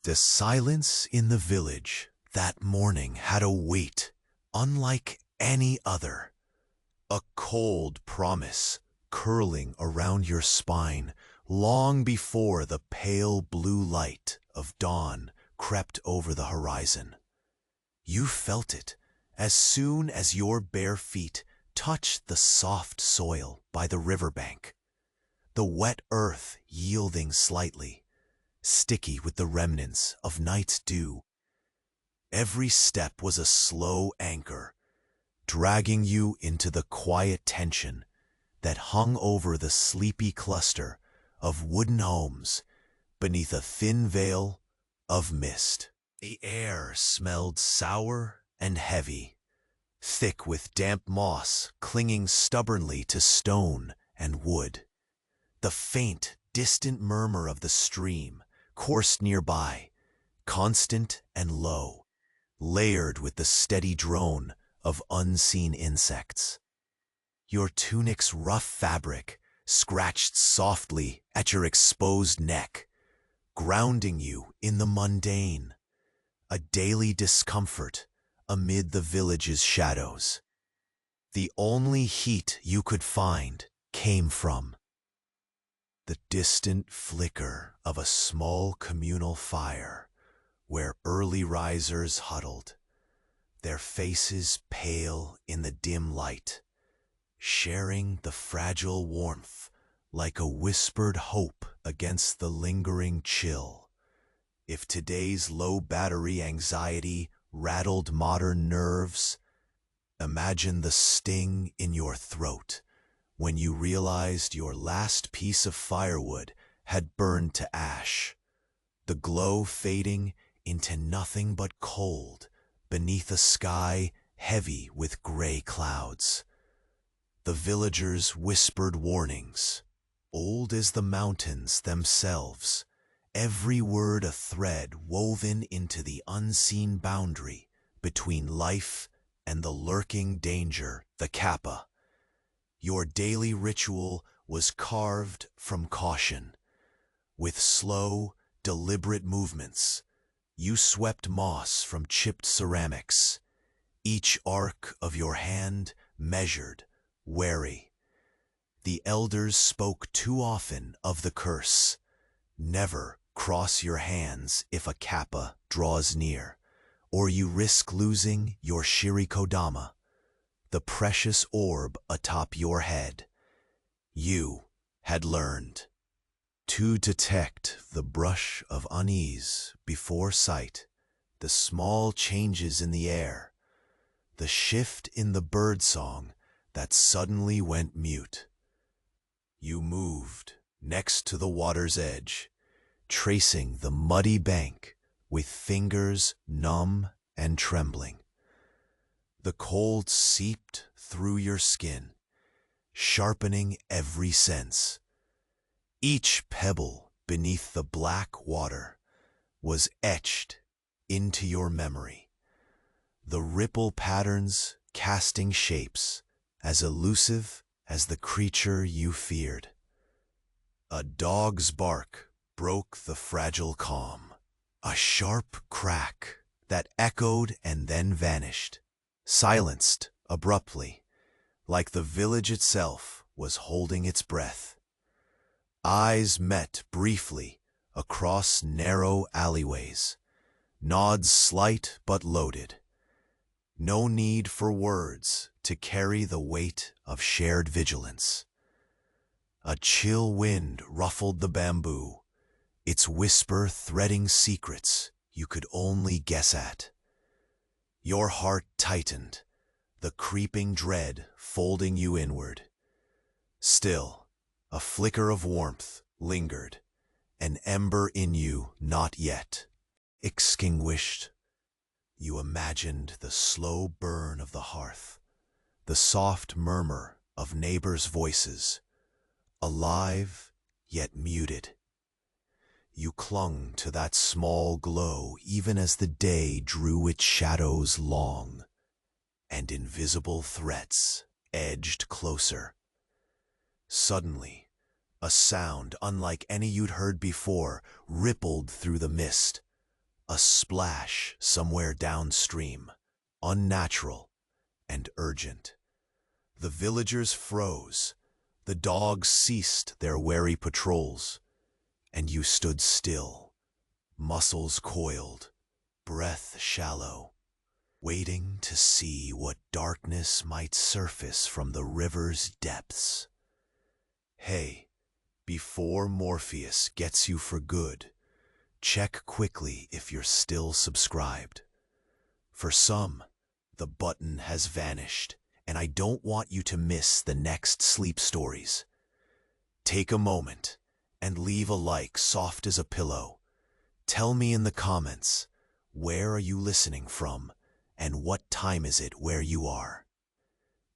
The silence in the village that morning had a weight unlike any other, a cold promise curling around your spine long before the pale blue light of dawn crept over the horizon. You felt it as soon as your bare feet touched the soft soil by the riverbank, the wet earth yielding slightly, sticky with the remnants of night's dew. Every step was a slow anchor, dragging you into the quiet tension that hung over the sleepy cluster of wooden homes beneath a thin veil of mist. The air smelled sour and heavy, thick with damp moss clinging stubbornly to stone and wood. The faint, distant murmur of the stream coursed nearby, constant and low, layered with the steady drone of unseen insects. Your tunic's rough fabric scratched softly at your exposed neck, grounding you in the mundane, a daily discomfort amid the village's shadows. The only heat you could find came from the distant flicker of a small communal fire where early risers huddled, their faces pale in the dim light, sharing the fragile warmth like a whispered hope against the lingering chill. If today's low-battery anxiety rattled modern nerves, imagine the sting in your throat when you realized your last piece of firewood had burned to ash, the glow fading into nothing but cold beneath a sky heavy with gray clouds. The villagers whispered warnings, old as the mountains themselves, every word a thread woven into the unseen boundary between life and the lurking danger, the Kappa. Your daily ritual was carved from caution. With slow, deliberate movements, you swept moss from chipped ceramics, each arc of your hand measured, wary. The elders spoke too often of the curse. Never cross your hands if a Kappa draws near, or you risk losing your shirikodama, the precious orb atop your head. You had learned to detect the brush of unease before sight, the small changes in the air, the shift in the birdsong that suddenly went mute. You moved next to the water's edge, tracing the muddy bank with fingers numb and trembling. The cold seeped through your skin, sharpening every sense. Each pebble beneath the black water was etched into your memory, the ripple patterns casting shapes as elusive as the creature you feared. A dog's bark broke the fragile calm, a sharp crack that echoed and then vanished, silenced abruptly, like the village itself was holding its breath. Eyes met briefly across narrow alleyways, nods slight but loaded. No need for words to carry the weight of shared vigilance. A chill wind ruffled the bamboo, its whisper threading secrets you could only guess at. Your heart tightened, the creeping dread folding you inward. Still, a flicker of warmth lingered, an ember in you not yet extinguished. You imagined the slow burn of the hearth, the soft murmur of neighbors' voices, alive yet muted. You clung to that small glow even as the day drew its shadows long, and invisible threats edged closer. Suddenly, a sound unlike any you'd heard before rippled through the mist, A splash somewhere downstream, unnatural and urgent. The villagers froze, the dogs ceased their wary patrols, and you stood still, muscles coiled, breath shallow, waiting to see what darkness might surface from the river's depths. Hey, before Morpheus gets you for good, check quickly if you're still subscribed. For some, the button has vanished, and I don't want you to miss the next sleep stories. Take a moment and leave a like soft as a pillow. Tell me in the comments, where are you listening from, and what time is it where you are?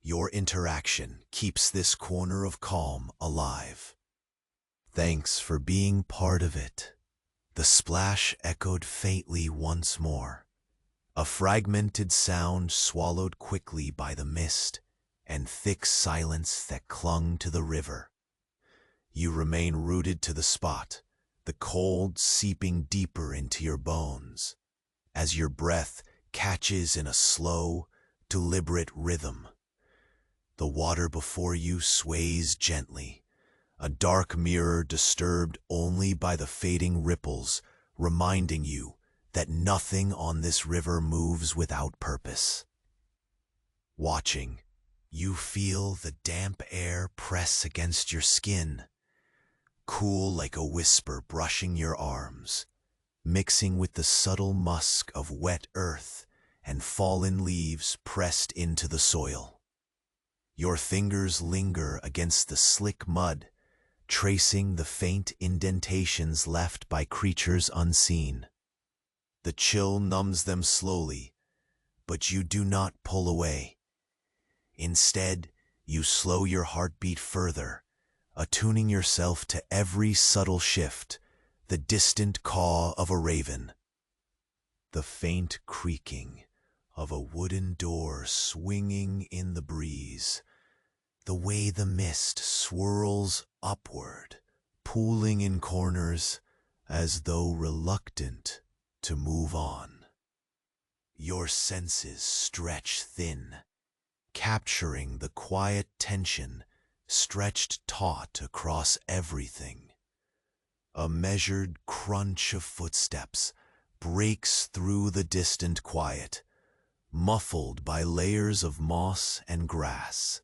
Your interaction keeps this corner of calm alive. Thanks for being part of it. The splash echoed faintly once more, a fragmented sound swallowed quickly by the mist and thick silence that clung to the river. You remain rooted to the spot, the cold seeping deeper into your bones, as your breath catches in a slow, deliberate rhythm. The water before you sways gently, a dark mirror disturbed only by the fading ripples, reminding you that nothing on this river moves without purpose. Watching, you feel the damp air press against your skin, cool like a whisper brushing your arms, mixing with the subtle musk of wet earth and fallen leaves pressed into the soil. Your fingers linger against the slick mud, tracing the faint indentations left by creatures unseen. The chill numbs them slowly, but you do not pull away. Instead, you slow your heartbeat further, attuning yourself to every subtle shift, the distant caw of a raven, the faint creaking of a wooden door swinging in the breeze, the way the mist swirls upward, pooling in corners as though reluctant to move on. Your senses stretch thin, capturing the quiet tension stretched taut across everything. A measured crunch of footsteps breaks through the distant quiet, muffled by layers of moss and grass.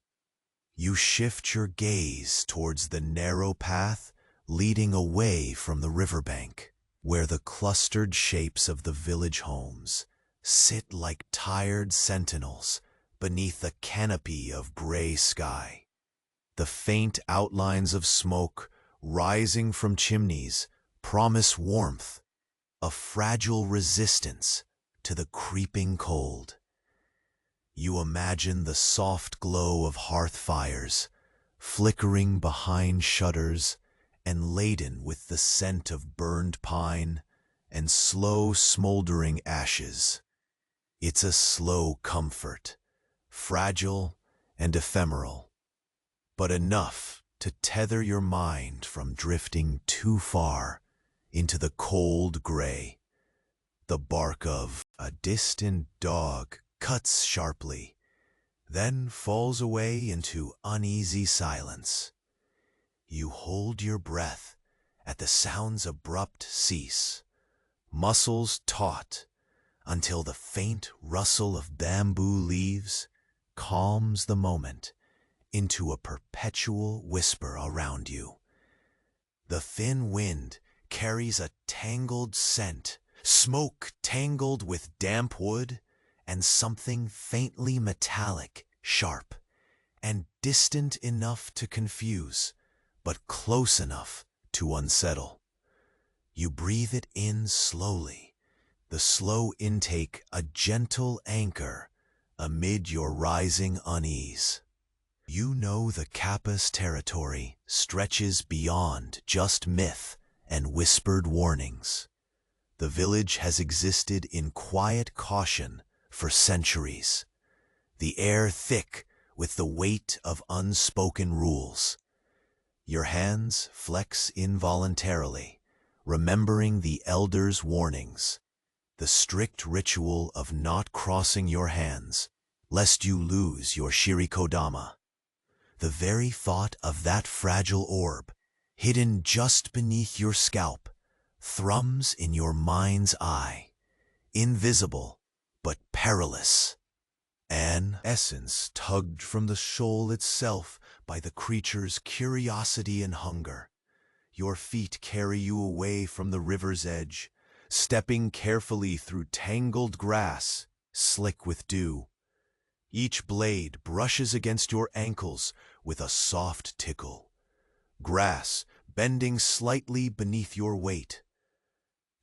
You shift your gaze towards the narrow path leading away from the riverbank, where the clustered shapes of the village homes sit like tired sentinels beneath a canopy of gray sky. The faint outlines of smoke rising from chimneys promise warmth, a fragile resistance to the creeping cold. You imagine the soft glow of hearth fires, flickering behind shutters and laden with the scent of burned pine and slow smoldering ashes. It's a slow comfort, fragile and ephemeral, but enough to tether your mind from drifting too far into the cold gray. The bark of a distant dog cuts sharply, then falls away into uneasy silence. You hold your breath at the sound's abrupt cease, muscles taut, until the faint rustle of bamboo leaves calms the moment into a perpetual whisper around you. The thin wind carries a tangled scent, smoke tangled with damp wood, and something faintly metallic, sharp, and distant enough to confuse, but close enough to unsettle. You breathe it in slowly, the slow intake a gentle anchor amid your rising unease. You know the Kappa's territory stretches beyond just myth and whispered warnings. The village has existed in quiet caution for centuries, the air thick with the weight of unspoken rules. Your hands flex involuntarily, remembering the elders' warnings. the strict ritual of not crossing your hands, lest you lose your shirikodama. The very thought of that fragile orb, hidden just beneath your scalp, thrums in your mind's eye, invisible but perilous. An essence tugged from the shoal itself by the creature's curiosity and hunger. Your feet carry you away from the river's edge, stepping carefully through tangled grass, slick with dew. Each blade brushes against your ankles with a soft tickle, grass bending slightly beneath your weight.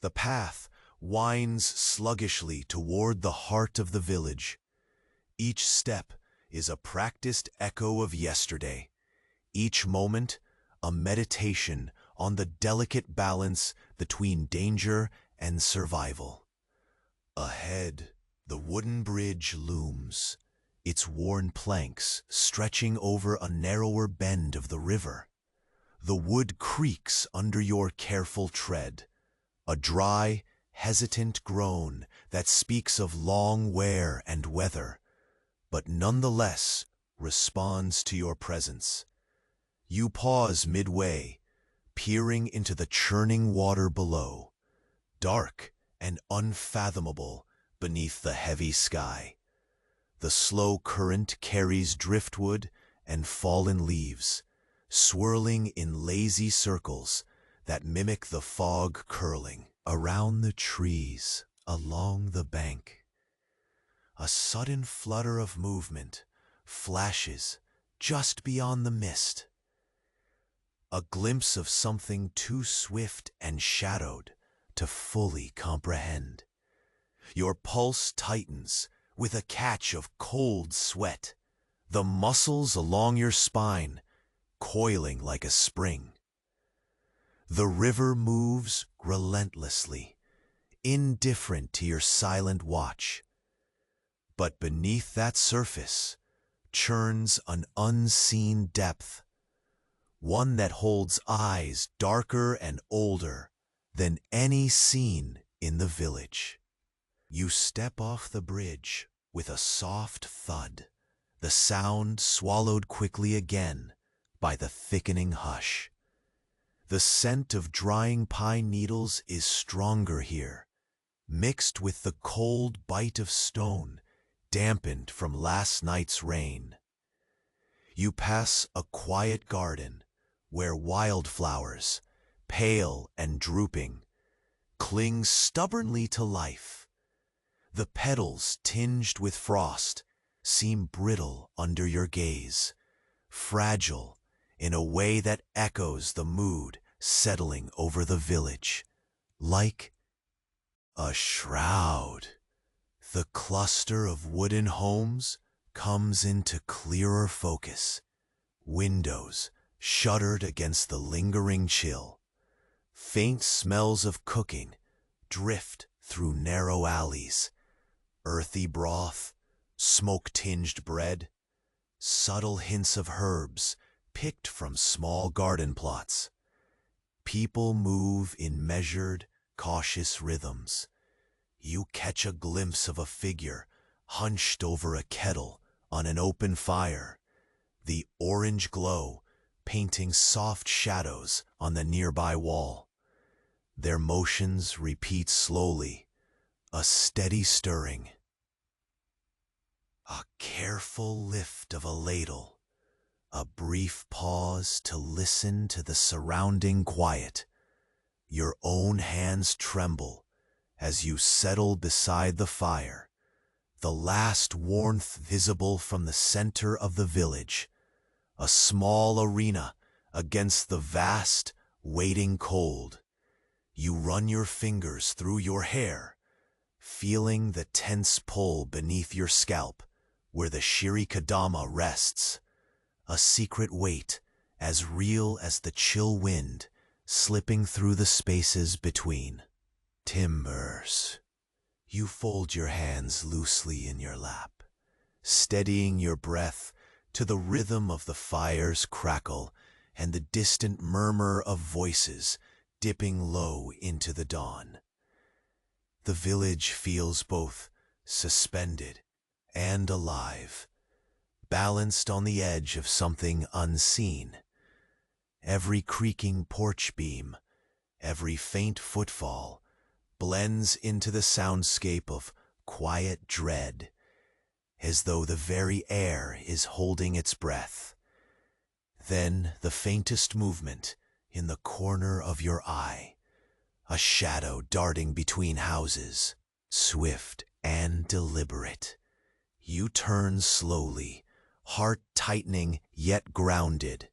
The path winds sluggishly toward the heart of the village. Each step is a practiced echo of yesterday, each moment a meditation on the delicate balance between danger and survival. Ahead, the wooden bridge looms, its worn planks stretching over a narrower bend of the river. The wood creaks under your careful tread, a dry, hesitant groan that speaks of long wear and weather, but nonetheless responds to your presence. You pause midway, peering into the churning water below, dark and unfathomable beneath the heavy sky. The slow current carries driftwood and fallen leaves, swirling in lazy circles that mimic the fog curling around the trees along the bank. A sudden flutter of movement flashes just beyond the mist. A glimpse of something too swift and shadowed to fully comprehend. Your pulse tightens with a catch of cold sweat, the muscles along your spine coiling like a spring. The river moves relentlessly, indifferent to your silent watch. But beneath that surface churns an unseen depth, one that holds eyes darker and older than any seen in the village. You step off the bridge with a soft thud, the sound swallowed quickly again by the thickening hush. The scent of drying pine needles is stronger here, mixed with the cold bite of stone dampened from last night's rain. You pass a quiet garden where wildflowers, pale and drooping, cling stubbornly to life. The petals, tinged with frost, seem brittle under your gaze, fragile in a way that echoes the mood settling over the village, like a shroud. The cluster of wooden homes comes into clearer focus, windows shuttered against the lingering chill. Faint smells of cooking drift through narrow alleys, earthy broth, smoke-tinged bread, subtle hints of herbs picked from small garden plots. People move in measured, cautious rhythms. You catch a glimpse of a figure hunched over a kettle on an open fire, the orange glow painting soft shadows on the nearby wall. Their motions repeat slowly, a steady stirring. A careful lift of a ladle, a brief pause to listen to the surrounding quiet. Your own hands tremble as you settle beside the fire, the last warmth visible from the center of the village, a small arena against the vast, waiting cold. You run your fingers through your hair, feeling the tense pull beneath your scalp where the shirikadama rests, a secret weight as real as the chill wind slipping through the spaces between. Timbers. You fold your hands loosely in your lap, steadying your breath to the rhythm of the fire's crackle and the distant murmur of voices dipping low into the dawn. The village feels both suspended and alive, balanced on the edge of something unseen. Every creaking porch beam, every faint footfall, blends into the soundscape of quiet dread, as though the very air is holding its breath. Then the faintest movement in the corner of your eye, a shadow darting between houses, swift and deliberate. You turn slowly, heart tightening yet grounded,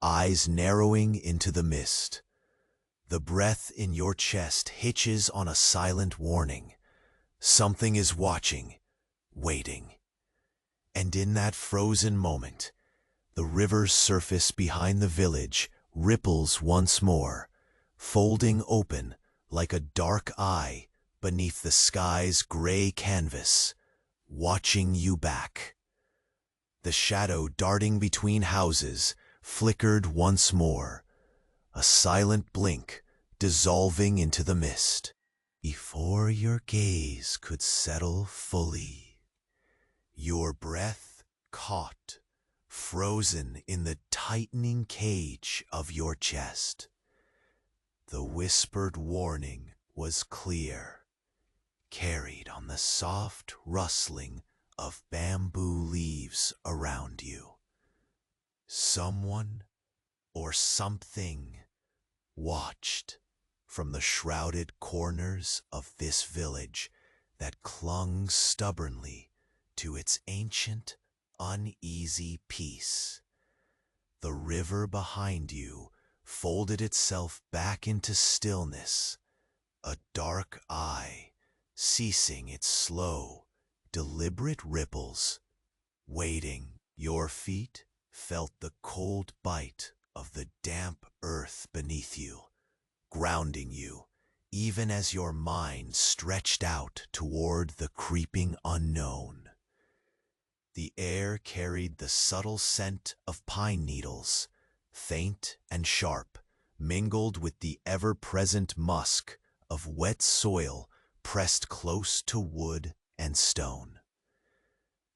eyes narrowing into the mist. The breath in your chest hitches on a silent warning. Something is watching, waiting. And in that frozen moment, the river's surface behind the village ripples once more, folding open like a dark eye beneath the sky's gray canvas, watching you back. The shadow darting between houses flickered once more, a silent blink dissolving into the mist. Before your gaze could settle fully, your breath caught, frozen in the tightening cage of your chest. The whispered warning was clear, carried on the soft rustling of bamboo leaves around you. Someone or something watched from the shrouded corners of this village that clung stubbornly to its ancient, uneasy peace. The river behind you folded itself back into stillness, a dark eye ceasing its slow, deliberate ripples, waiting. Your feet felt the cold bite of the damp earth beneath you, grounding you, even as your mind stretched out toward the creeping unknown. The air carried the subtle scent of pine needles, faint and sharp, mingled with the ever-present musk of wet soil pressed close to wood and stone.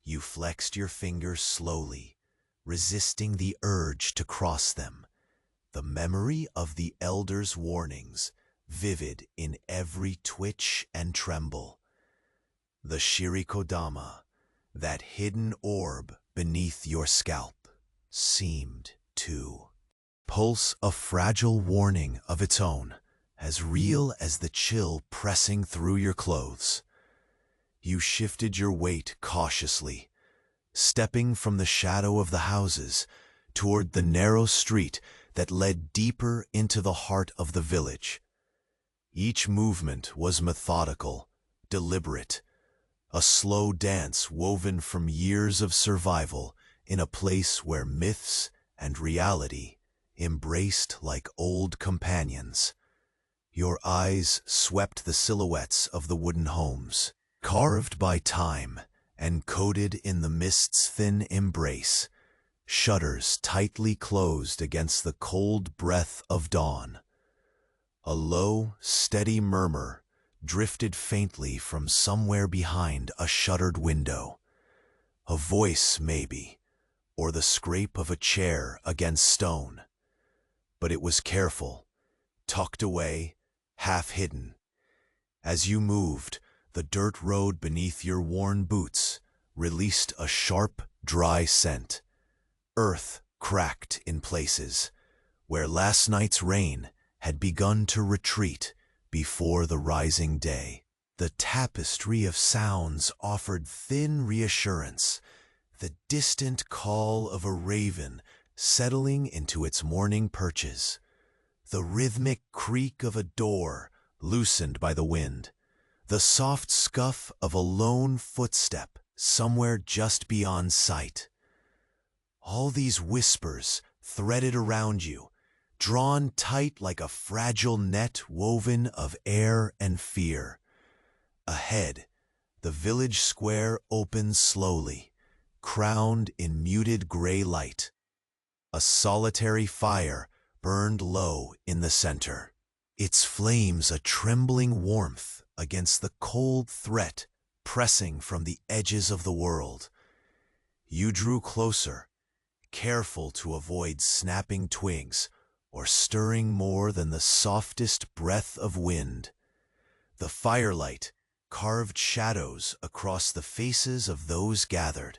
You flexed your fingers slowly, resisting the urge to cross them, the memory of the elders' warnings vivid in every twitch and tremble. The Shirikodama, that hidden orb beneath your scalp, seemed to pulse a fragile warning of its own, as real as the chill pressing through your clothes. You shifted your weight cautiously, stepping from the shadow of the houses toward the narrow street that led deeper into the heart of the village. Each movement was methodical, deliberate, a slow dance woven from years of survival in a place where myths and reality embraced like old companions. Your eyes swept the silhouettes of the wooden homes, carved by time and coated in the mist's thin embrace, shutters tightly closed against the cold breath of dawn. A low, steady murmur drifted faintly from somewhere behind a shuttered window. A voice, maybe, or the scrape of a chair against stone. But it was careful, tucked away, half hidden. As you moved, the dirt road beneath your worn boots released a sharp, dry scent. Earth cracked in places, where last night's rain had begun to retreat before the rising day. The tapestry of sounds offered thin reassurance, the distant call of a raven settling into its morning perches, the rhythmic creak of a door loosened by the wind, the soft scuff of a lone footstep somewhere just beyond sight. All these whispers threaded around you, drawn tight like a fragile net woven of air and fear. Ahead, the village square opened slowly, crowned in muted gray light. A solitary fire burned low in the center, its flames a trembling warmth against the cold threat pressing from the edges of the world. You drew closer, careful to avoid snapping twigs or stirring more than the softest breath of wind. The firelight carved shadows across the faces of those gathered,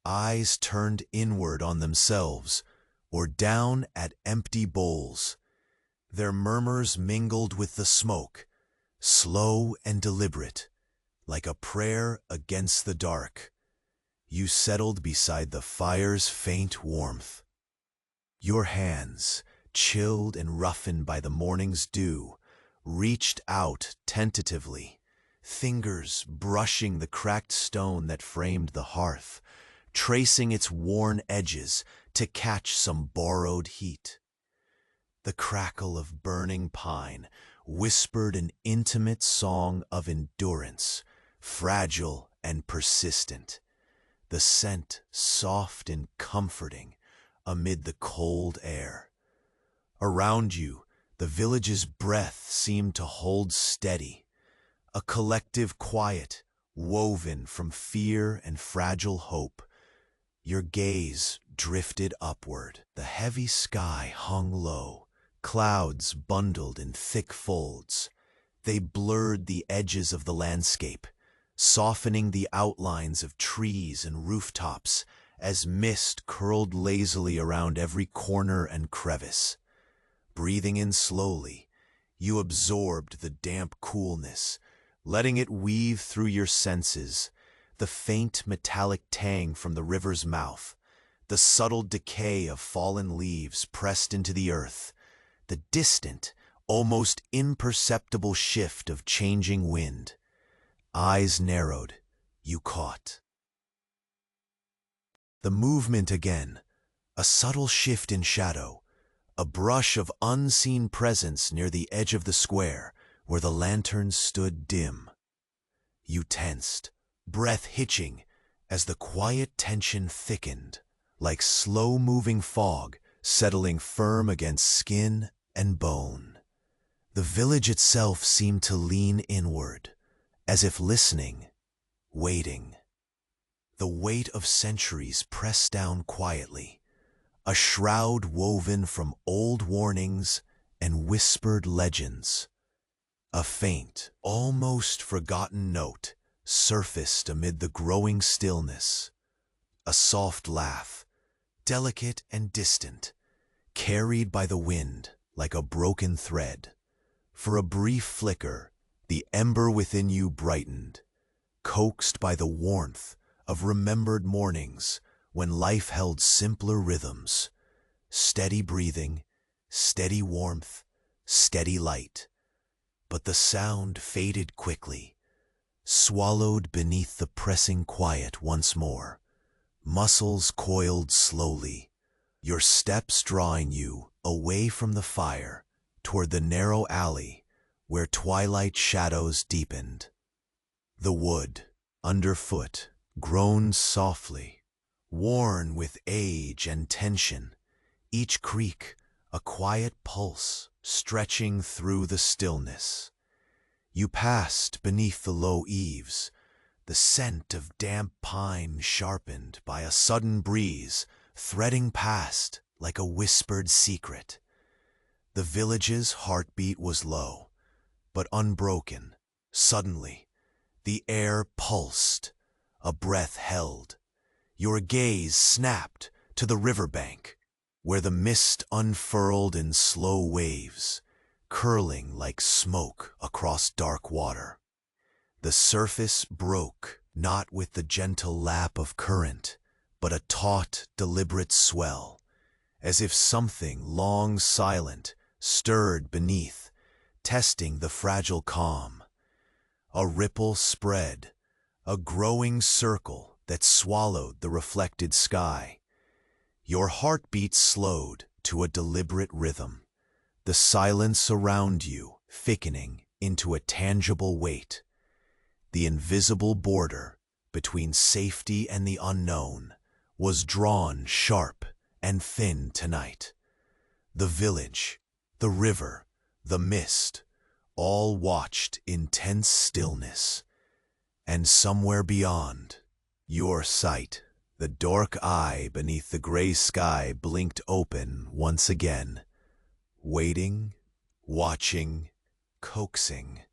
eyes turned inward on themselves or down at empty bowls. Their murmurs mingled with the smoke, slow and deliberate, like a prayer against the dark. You settled beside the fire's faint warmth. Your hands, chilled and roughened by the morning's dew, reached out tentatively, fingers brushing the cracked stone that framed the hearth, tracing its worn edges to catch some borrowed heat. The crackle of burning pine whispered an intimate song of endurance, fragile and persistent, the scent soft and comforting amid the cold air. Around you, the village's breath seemed to hold steady, a collective quiet woven from fear and fragile hope. Your gaze drifted upward. The heavy sky hung low, clouds bundled in thick folds. They blurred the edges of the landscape, softening the outlines of trees and rooftops as mist curled lazily around every corner and crevice. Breathing in slowly, you absorbed the damp coolness, letting it weave through your senses, the faint metallic tang from the river's mouth, the subtle decay of fallen leaves pressed into the earth, the distant, almost imperceptible shift of changing wind. Eyes narrowed, you caught the movement again, a subtle shift in shadow, a brush of unseen presence near the edge of the square where the lanterns stood dim. You tensed, breath hitching as the quiet tension thickened, like slow-moving fog settling firm against skin and bone. The village itself seemed to lean inward, as if listening, waiting. The weight of centuries pressed down quietly, a shroud woven from old warnings and whispered legends. A faint, almost forgotten note surfaced amid the growing stillness. A soft laugh, delicate and distant, carried by the wind like a broken thread. For a brief flicker, the ember within you brightened, coaxed by the warmth of remembered mornings when life held simpler rhythms. Steady breathing, steady warmth, steady light. But the sound faded quickly, swallowed beneath the pressing quiet once more. Muscles coiled slowly, your steps drawing you away from the fire toward the narrow alley where twilight shadows deepened. The wood, underfoot, groaned softly, worn with age and tension, each creak a quiet pulse stretching through the stillness. You passed beneath the low eaves, the scent of damp pine sharpened by a sudden breeze threading past like a whispered secret. The village's heartbeat was low, but unbroken. Suddenly, the air pulsed, a breath held. Your gaze snapped to the riverbank, where the mist unfurled in slow waves, curling like smoke across dark water. The surface broke, not with the gentle lap of current, but a taut, deliberate swell, as if something long silent stirred beneath, testing the fragile calm. A ripple spread, a growing circle that swallowed the reflected sky. Your heartbeat slowed to a deliberate rhythm, the silence around you thickening into a tangible weight. The invisible border between safety and the unknown was drawn sharp and thin tonight. The village, the river, the mist, All watched in tense stillness, and somewhere beyond your sight, the dark eye beneath the gray sky blinked open once again, waiting, watching, coaxing.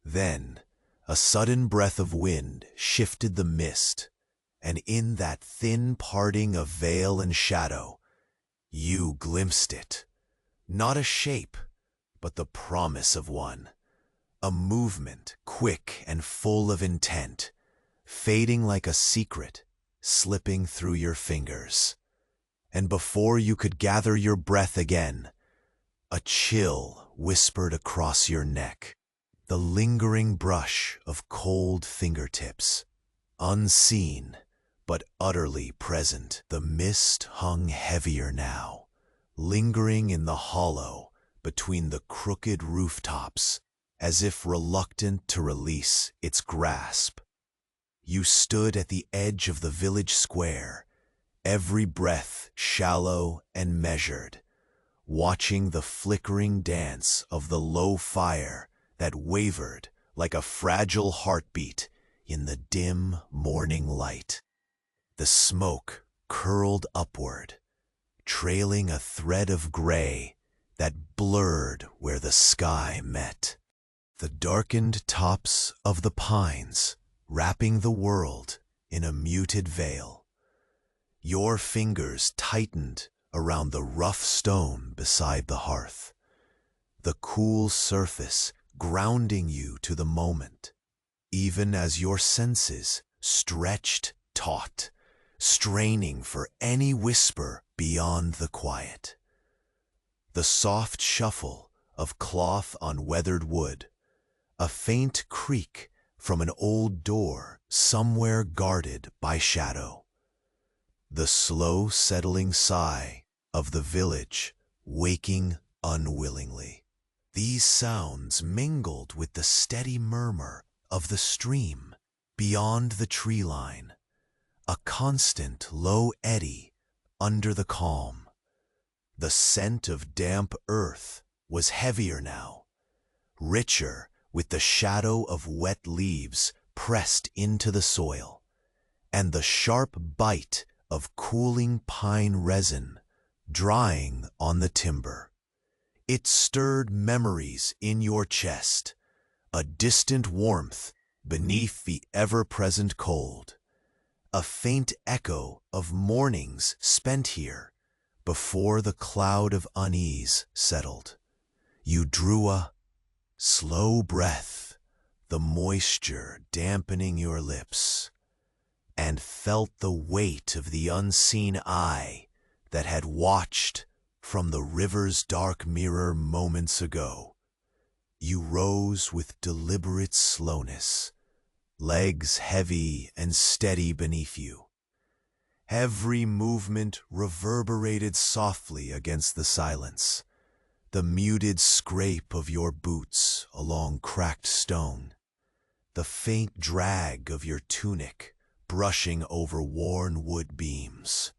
Then a sudden breath of wind shifted the mist, and in that thin parting of veil and shadow, you glimpsed it. Not a shape, but the promise of one. A movement quick and full of intent, fading like a secret, slipping through your fingers. And before you could gather your breath again, a chill whispered across your neck. The lingering brush of cold fingertips. Unseen, but utterly present, the mist hung heavier now, lingering in the hollow between the crooked rooftops, as if reluctant to release its grasp. You stood at the edge of the village square, every breath shallow and measured, watching the flickering dance of the low fire that wavered like a fragile heartbeat in the dim morning light. The smoke curled upward, trailing a thread of gray that blurred where the sky met. The darkened tops of the pines, wrapping the world in a muted veil. Your fingers tightened around the rough stone beside the hearth, the cool surface grounding you to the moment, even as your senses stretched taut, straining for any whisper beyond the quiet. The soft shuffle of cloth on weathered wood, a faint creak from an old door somewhere guarded by shadow. The slow settling sigh of the village waking unwillingly. These sounds mingled with the steady murmur of the stream beyond the tree line, a constant low eddy under the calm. The scent of damp earth was heavier now, richer with the shadow of wet leaves pressed into the soil, and the sharp bite of cooling pine resin drying on the timber. It stirred memories in your chest, a distant warmth beneath the ever-present cold, a faint echo of mornings spent here before the cloud of unease settled. You drew a slow breath, the moisture dampening your lips, and felt the weight of the unseen eye that had watched from the river's dark mirror moments ago. You rose with deliberate slowness, legs heavy and steady beneath you. Every movement reverberated softly against the silence, the muted scrape of your boots along cracked stone, the faint drag of your tunic brushing over worn wood beams.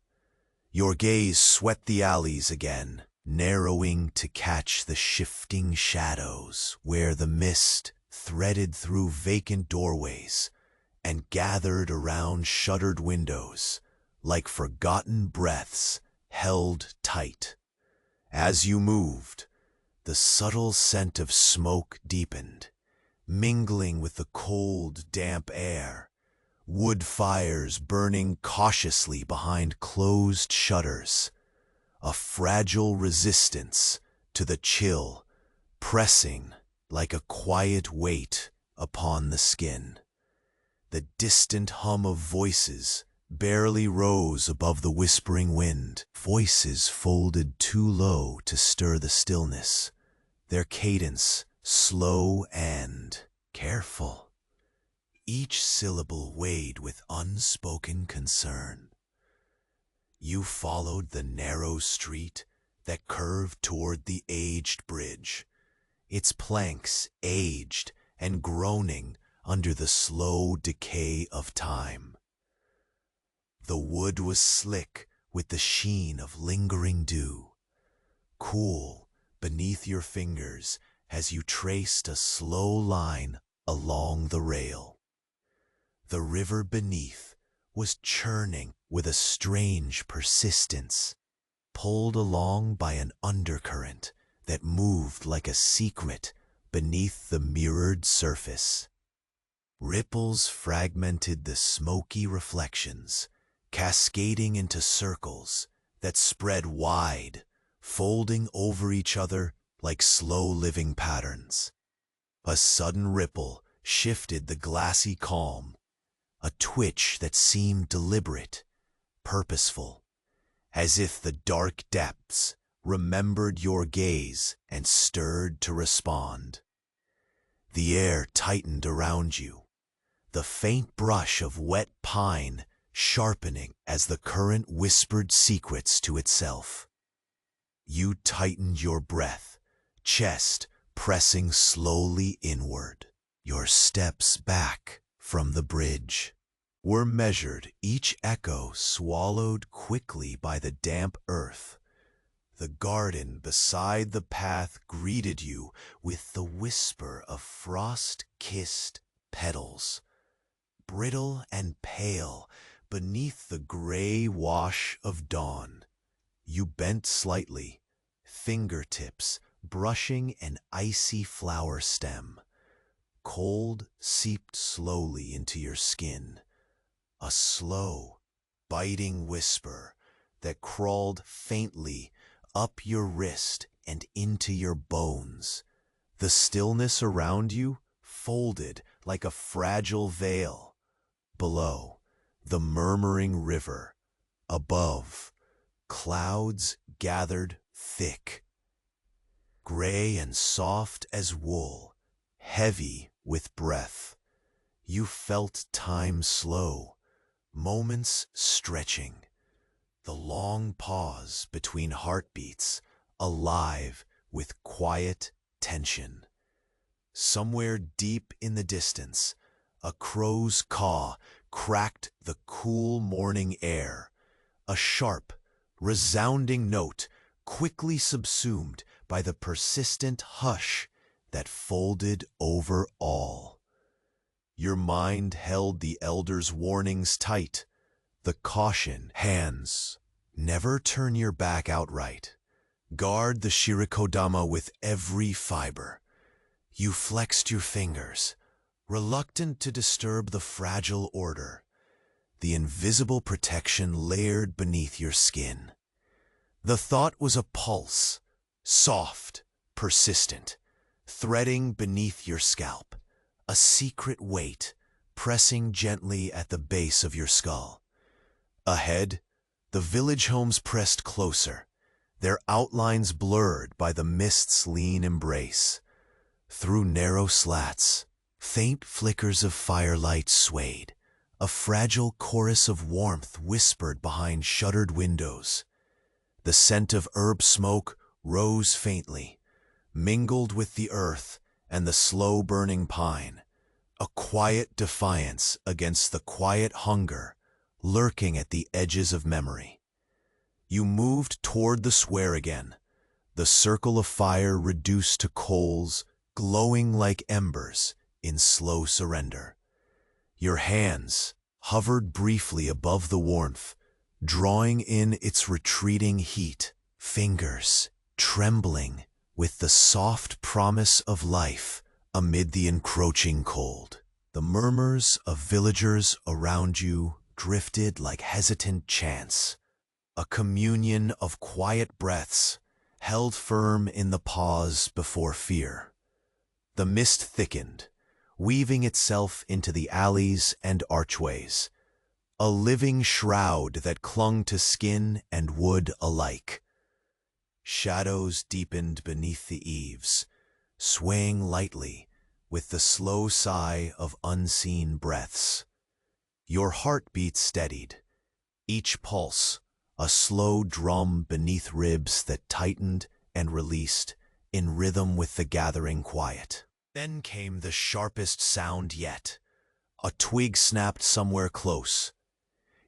Your gaze swept the alleys again, narrowing to catch the shifting shadows where the mist threaded through vacant doorways and gathered around shuttered windows like forgotten breaths held tight. As you moved, the subtle scent of smoke deepened, mingling with the cold, damp air. Wood fires burning cautiously behind closed shutters, a fragile resistance to the chill, pressing like a quiet weight upon the skin. The distant hum of voices barely rose above the whispering wind, voices folded too low to stir the stillness, their cadence slow and careful. Each syllable weighed with unspoken concern. You followed the narrow street that curved toward the aged bridge, its planks aged and groaning under the slow decay of time. The wood was slick with the sheen of lingering dew, cool beneath your fingers as you traced a slow line along the rail. The river beneath was churning with a strange persistence, pulled along by an undercurrent that moved like a secret beneath the mirrored surface. Ripples fragmented the smoky reflections, cascading into circles that spread wide, folding over each other like slow-living patterns. A sudden ripple shifted the glassy calm, a twitch that seemed deliberate, purposeful, as if the dark depths remembered your gaze and stirred to respond. The air tightened around you, the faint brush of wet pine sharpening as the current whispered secrets to itself. You tightened your breath, chest pressing slowly inward. Your steps back from the bridge were measured, each echo swallowed quickly by the damp earth. The garden beside the path greeted you with the whisper of frost-kissed petals, brittle and pale beneath the gray wash of dawn. You bent slightly, fingertips brushing an icy flower stem. Cold seeped slowly into your skin, a slow, biting whisper that crawled faintly up your wrist and into your bones. The stillness around you folded like a fragile veil. Below, the murmuring river. Above, clouds gathered thick, gray and soft as wool, heavy with breath. You felt time slow, moments stretching, the long pause between heartbeats alive with quiet tension. Somewhere deep in the distance, a crow's caw cracked the cool morning air, a sharp, resounding note quickly subsumed by the persistent hush that folded over all. Your mind held the elder's warnings tight, the caution hands. Never turn your back outright. Guard the shirikodama with every fiber. You flexed your fingers, reluctant to disturb the fragile order, the invisible protection layered beneath your skin. The thought was a pulse, soft, persistent, threading beneath your scalp, a secret weight pressing gently at the base of your skull. Ahead, the village homes pressed closer, their outlines blurred by the mist's lean embrace. Through narrow slats, faint flickers of firelight swayed, a fragile chorus of warmth whispered behind shuttered windows. The scent of herb smoke rose faintly, mingled with the earth and the slow-burning pine, a quiet defiance against the quiet hunger lurking at the edges of memory. You moved toward the square again, the circle of fire reduced to coals, glowing like embers in slow surrender. Your hands hovered briefly above the warmth, drawing in its retreating heat, fingers trembling with the soft promise of life amid the encroaching cold. The murmurs of villagers around you drifted like hesitant chants, a communion of quiet breaths held firm in the pause before fear. The mist thickened, weaving itself into the alleys and archways, a living shroud that clung to skin and wood alike. Shadows deepened beneath the eaves, swaying lightly with the slow sigh of unseen breaths. Your heartbeat steadied, each pulse a slow drum beneath ribs that tightened and released in rhythm with the gathering quiet. Then came the sharpest sound yet. A twig snapped somewhere close.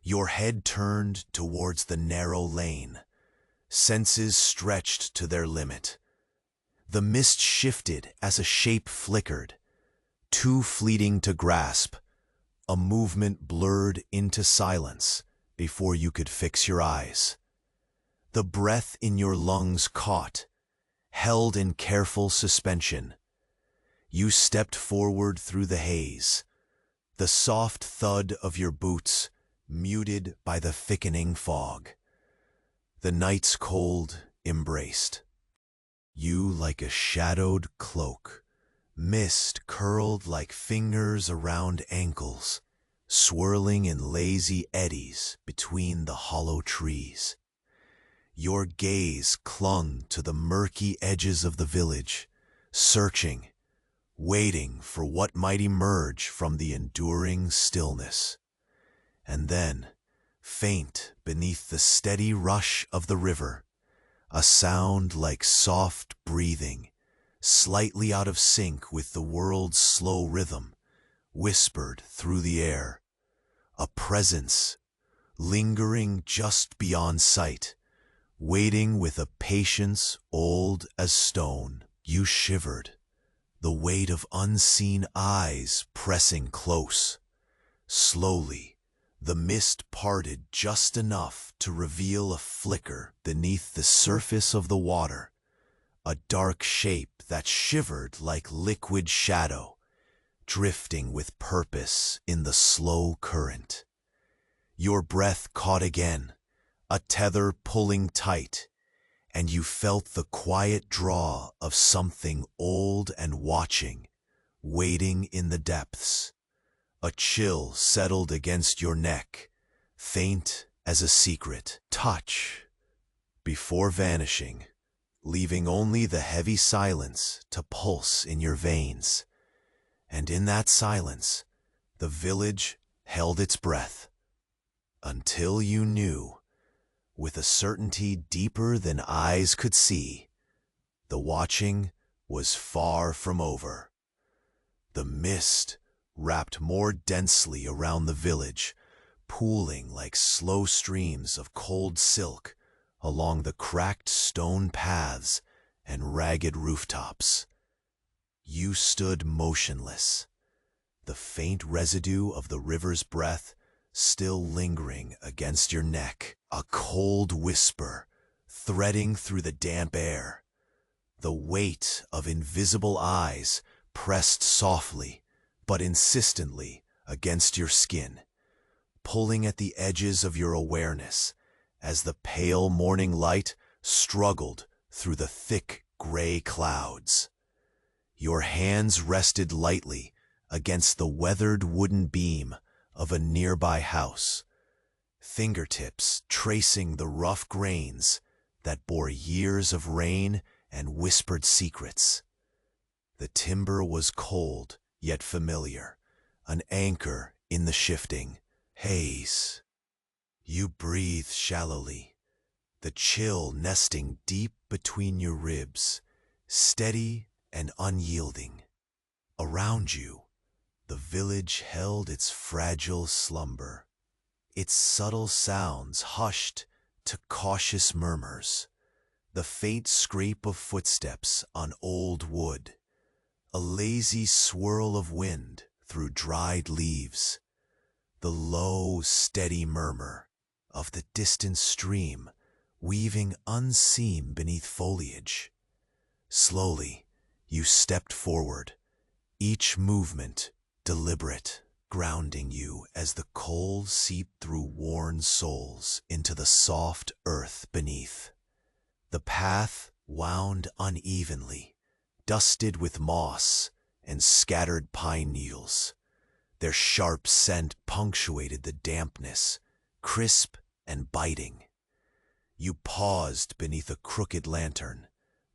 Your head turned towards the narrow lane, senses stretched to their limit. The mist shifted as a shape flickered, too fleeting to grasp. A movement blurred into silence before you could fix your eyes. The breath in your lungs caught, held in careful suspension. You stepped forward through the haze, the soft thud of your boots muted by the thickening fog. The night's cold embraced you like a shadowed cloak. Mist curled like fingers around ankles, swirling in lazy eddies between the hollow trees. Your gaze clung to the murky edges of the village, searching, waiting for what might emerge from the enduring stillness. And then, faint beneath the steady rush of the river, a sound like soft breathing, slightly out of sync with the world's slow rhythm, whispered through the air. A presence, lingering just beyond sight, waiting with a patience old as stone. You shivered, the weight of unseen eyes pressing close. Slowly, the mist parted just enough to reveal a flicker beneath the surface of the water, a dark shape that shivered like liquid shadow, drifting with purpose in the slow current. Your breath caught again, a tether pulling tight, and you felt the quiet draw of something old and watching, waiting in the depths. A chill settled against your neck, faint as a secret touch, before vanishing, leaving only the heavy silence to pulse in your veins. And in that silence, the village held its breath, until you knew, with a certainty deeper than eyes could see, the watching was far from over. The mist wrapped more densely around the village, pooling like slow streams of cold silk along the cracked stone paths and ragged rooftops. You stood motionless, the faint residue of the river's breath still lingering against your neck, a cold whisper threading through the damp air. The weight of invisible eyes pressed softly but insistently against your skin, pulling at the edges of your awareness as the pale morning light struggled through the thick gray clouds. Your hands rested lightly against the weathered wooden beam of a nearby house, fingertips tracing the rough grains that bore years of rain and whispered secrets. The timber was cold yet familiar, an anchor in the shifting haze. You breathed shallowly, the chill nesting deep between your ribs, steady and unyielding. Around you, the village held its fragile slumber, its subtle sounds hushed to cautious murmurs, the faint scrape of footsteps on old wood, a lazy swirl of wind through dried leaves, the low, steady murmur of the distant stream weaving unseen beneath foliage. Slowly, you stepped forward, each movement deliberate, grounding you as the cold seeped through worn soles into the soft earth beneath. The path wound unevenly, dusted with moss and scattered pine needles. Their sharp scent punctuated the dampness, crisp and biting. You paused beneath a crooked lantern,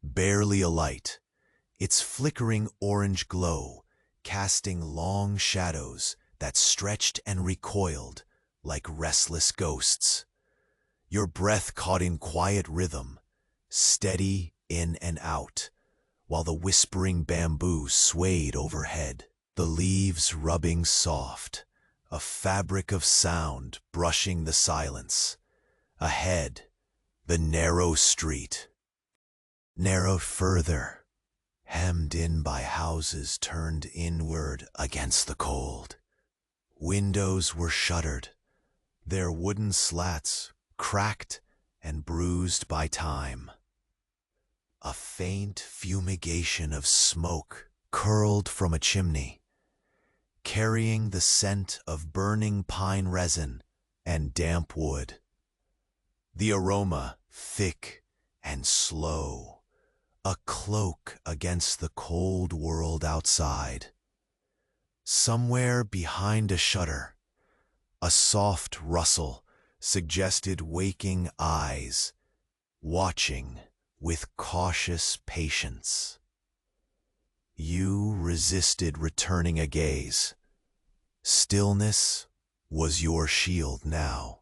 barely alight, its flickering orange glow casting long shadows that stretched and recoiled like restless ghosts. Your breath caught in quiet rhythm, steady in and out, while the whispering bamboo swayed overhead, the leaves rubbing soft, a fabric of sound brushing the silence. Ahead, the narrow street narrowed further, hemmed in by houses turned inward against the cold. Windows were shuttered, their wooden slats cracked and bruised by time. A faint fumigation of smoke curled from a chimney, carrying the scent of burning pine resin and damp wood. The aroma thick and slow, a cloak against the cold world outside. Somewhere behind a shutter, a soft rustle suggested waking eyes, watching with cautious patience. You resisted returning a gaze. Stillness was your shield now.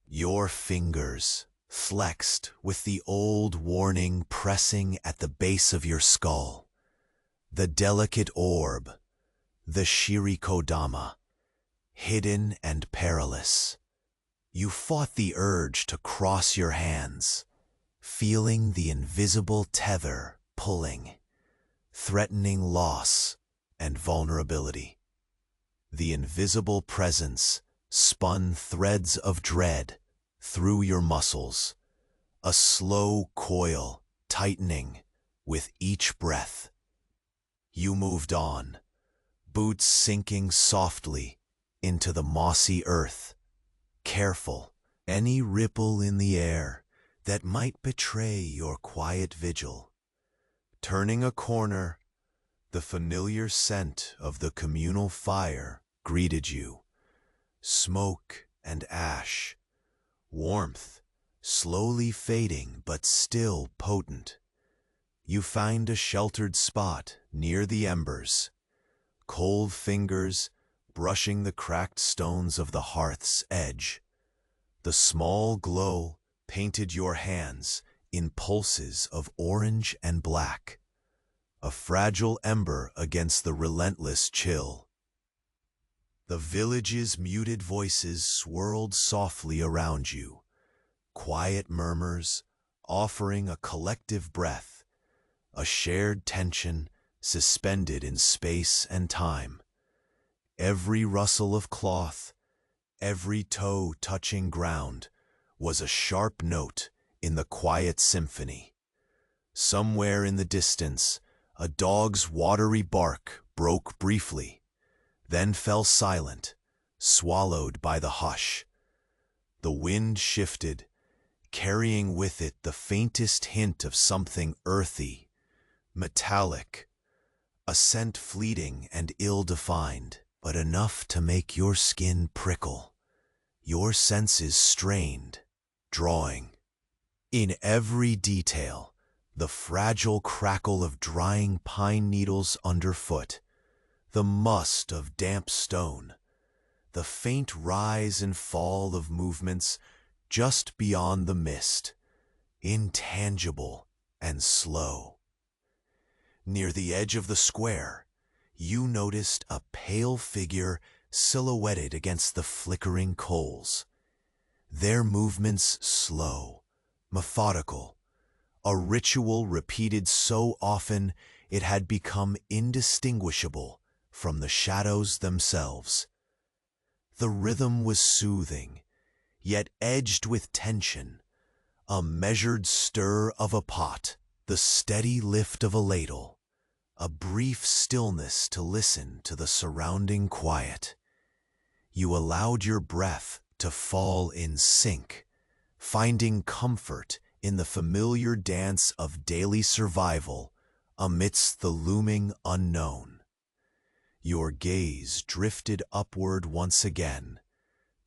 Your fingers flexed with the old warning pressing at the base of your skull. The delicate orb, the Shirikodama, hidden and perilous. You fought the urge to cross your hands, feeling the invisible tether pulling, threatening loss and vulnerability. The invisible presence spun threads of dread through your muscles, a slow coil tightening with each breath. You moved on, boots sinking softly into the mossy earth, careful any ripple in the air that might betray your quiet vigil. Turning a corner, the familiar scent of the communal fire greeted you. Smoke and ash, warmth slowly fading but still potent. You find a sheltered spot near the embers, cold fingers brushing the cracked stones of the hearth's edge. The small glow painted your hands in pulses of orange and black, a fragile ember against the relentless chill. The village's muted voices swirled softly around you, quiet murmurs offering a collective breath, a shared tension suspended in space and time. Every rustle of cloth, every toe touching ground, was a sharp note in the quiet symphony. Somewhere in the distance, a dog's watery bark broke briefly, then fell silent, swallowed by the hush. The wind shifted, carrying with it the faintest hint of something earthy, metallic, a scent fleeting and ill-defined, but enough to make your skin prickle, your senses strained, drawing. In every detail, the fragile crackle of drying pine needles underfoot, the must of damp stone, the faint rise and fall of movements just beyond the mist, intangible and slow. Near the edge of the square, you noticed a pale figure silhouetted against the flickering coals. Their movements slow, methodical, a ritual repeated so often it had become indistinguishable from the shadows themselves. The rhythm was soothing, yet edged with tension, a measured stir of a pot, the steady lift of a ladle, a brief stillness to listen to the surrounding quiet. You allowed your breath to fall in sync, finding comfort in the familiar dance of daily survival amidst the looming unknown. Your gaze drifted upward once again,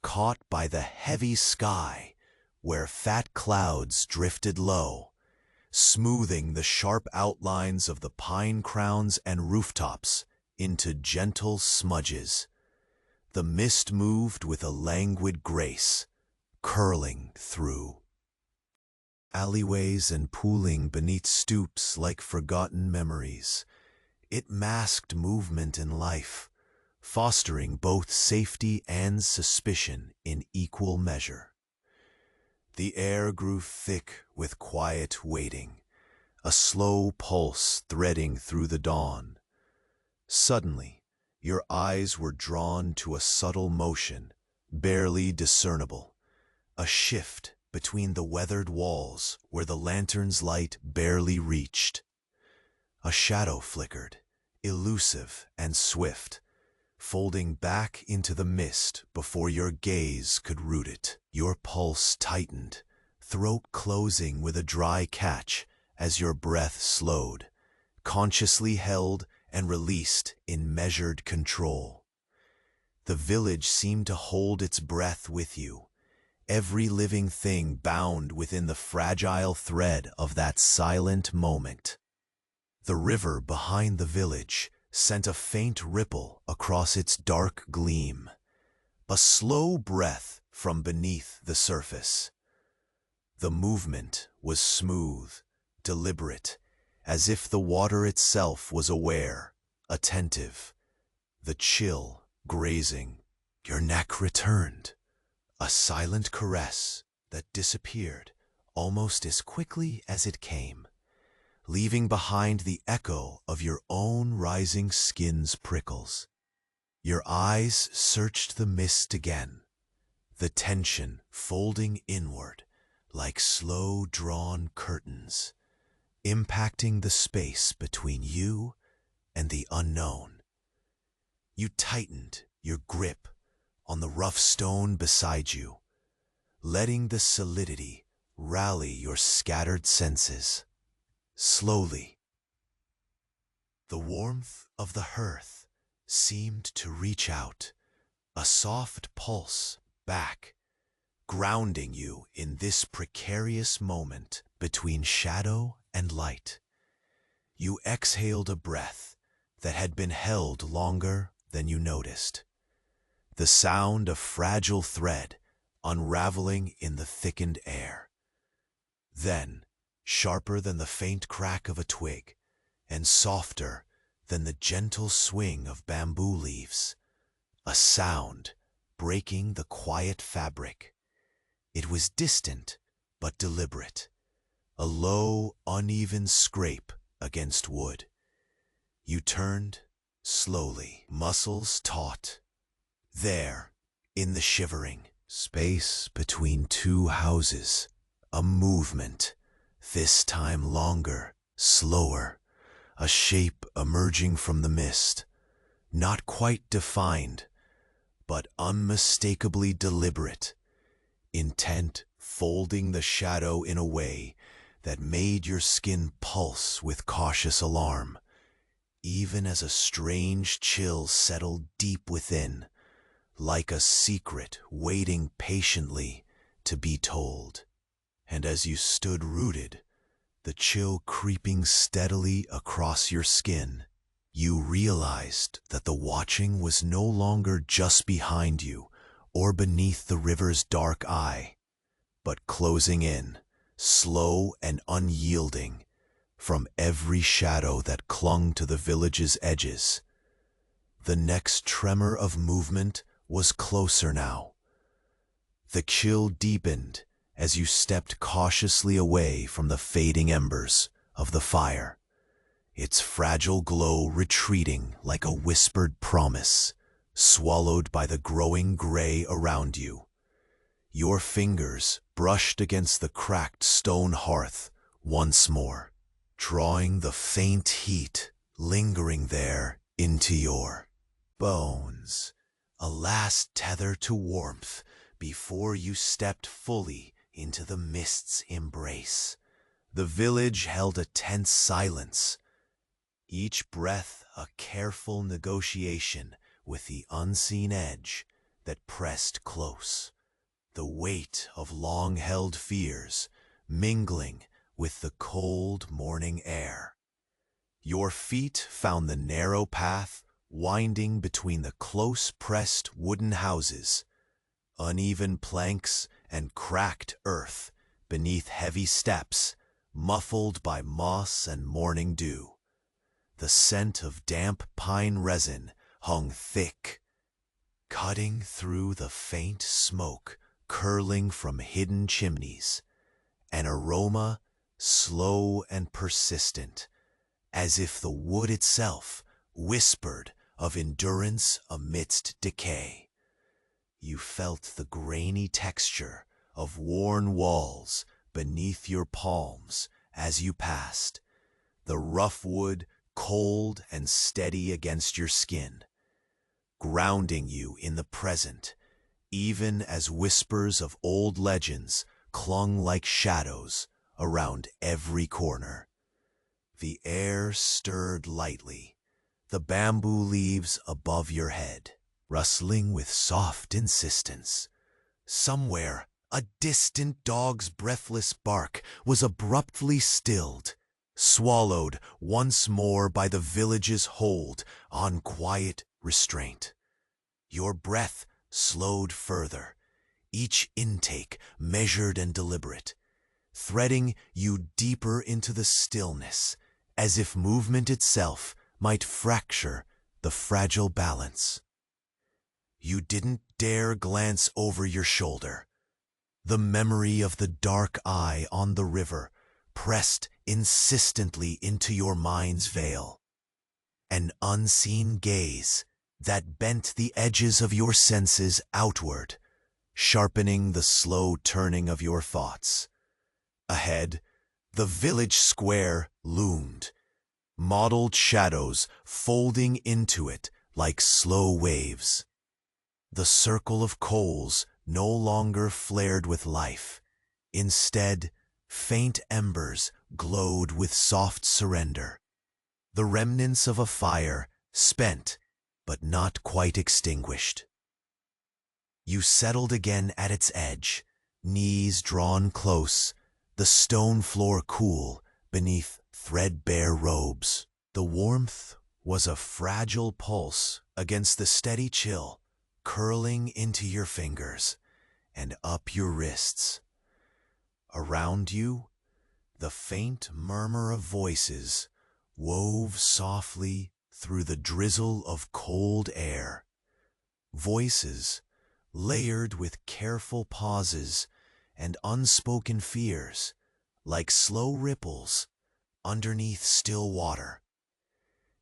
caught by the heavy sky where fat clouds drifted low, smoothing the sharp outlines of the pine crowns and rooftops into gentle smudges. The mist moved with a languid grace, curling through alleyways and pooling beneath stoops like forgotten memories. It masked movement and life, fostering both safety and suspicion in equal measure. The air grew thick with quiet waiting, a slow pulse threading through the dawn. Suddenly, your eyes were drawn to a subtle motion, barely discernible, a shift between the weathered walls where the lantern's light barely reached. A shadow flickered, elusive and swift, folding back into the mist before your gaze could root it. Your pulse tightened, throat closing with a dry catch as your breath slowed, consciously held and released in measured control. The village seemed to hold its breath with you, every living thing bound within the fragile thread of that silent moment. The river behind the village sent a faint ripple across its dark gleam, a slow breath from beneath the surface. The movement was smooth, deliberate, as if the water itself was aware, attentive. The chill grazing your neck returned, a silent caress that disappeared almost as quickly as it came, leaving behind the echo of your own rising skin's prickles. Your eyes searched the mist again, the tension folding inward like slow-drawn curtains, impacting the space between you and the unknown. You tightened your grip on the rough stone beside you, letting the solidity rally your scattered senses. Slowly, the warmth of the hearth seemed to reach out, a soft pulse back, grounding you in this precarious moment between shadow and light. You exhaled a breath that had been held longer than you noticed, the sound of fragile thread unraveling in the thickened air. Then, sharper than the faint crack of a twig, and softer than the gentle swing of bamboo leaves, a sound breaking the quiet fabric. It was distant but deliberate, a low, uneven scrape against wood. You turned slowly, muscles taut. There, in the shivering space between two houses, a movement, this time longer, slower, a shape emerging from the mist, not quite defined, but unmistakably deliberate, intent folding the shadow in a way that made your skin pulse with cautious alarm, even as a strange chill settled deep within, like a secret waiting patiently to be told. And as you stood rooted, the chill creeping steadily across your skin, you realized that the watching was no longer just behind you or beneath the river's dark eye, but closing in, slow and unyielding, from every shadow that clung to the village's edges. The next tremor of movement was closer now. The chill deepened as you stepped cautiously away from the fading embers of the fire, its fragile glow retreating like a whispered promise, swallowed by the growing gray around you. Your fingers brushed against the cracked stone hearth once more, drawing the faint heat lingering there into your bones, a last tether to warmth before you stepped fully into the mist's embrace. The village held a tense silence, each breath a careful negotiation with the unseen edge that pressed close, the weight of long-held fears mingling with the cold morning air. Your feet found the narrow path winding between the close-pressed wooden houses, uneven planks and cracked earth beneath heavy steps, muffled by moss and morning dew. The scent of damp pine resin hung thick, cutting through the faint smoke curling from hidden chimneys, an aroma slow and persistent, as if the wood itself whispered of endurance amidst decay. You felt the grainy texture of worn walls beneath your palms as you passed, the rough wood cold and steady against your skin, grounding you in the present, even as whispers of old legends clung like shadows around every corner. The air stirred lightly, the bamboo leaves above your head, rustling with soft insistence. Somewhere, a distant dog's breathless bark was abruptly stilled, swallowed once more by the village's hold on quiet restraint. Your breath slowed further, each intake measured and deliberate, threading you deeper into the stillness, as if movement itself might fracture the fragile balance. You didn't dare glance over your shoulder. The memory of the dark eye on the river pressed insistently into your mind's veil. An unseen gaze that bent the edges of your senses outward, sharpening the slow turning of your thoughts. Ahead, the village square loomed, mottled shadows folding into it like slow waves. The circle of coals no longer flared with life. Instead, faint embers glowed with soft surrender, the remnants of a fire spent but not quite extinguished. You settled again at its edge, knees drawn close, the stone floor cool beneath threadbare robes. The warmth was a fragile pulse against the steady chill, curling into your fingers and up your wrists. Around you, the faint murmur of voices wove softly through the drizzle of cold air. Voices layered with careful pauses and unspoken fears, like slow ripples underneath still water.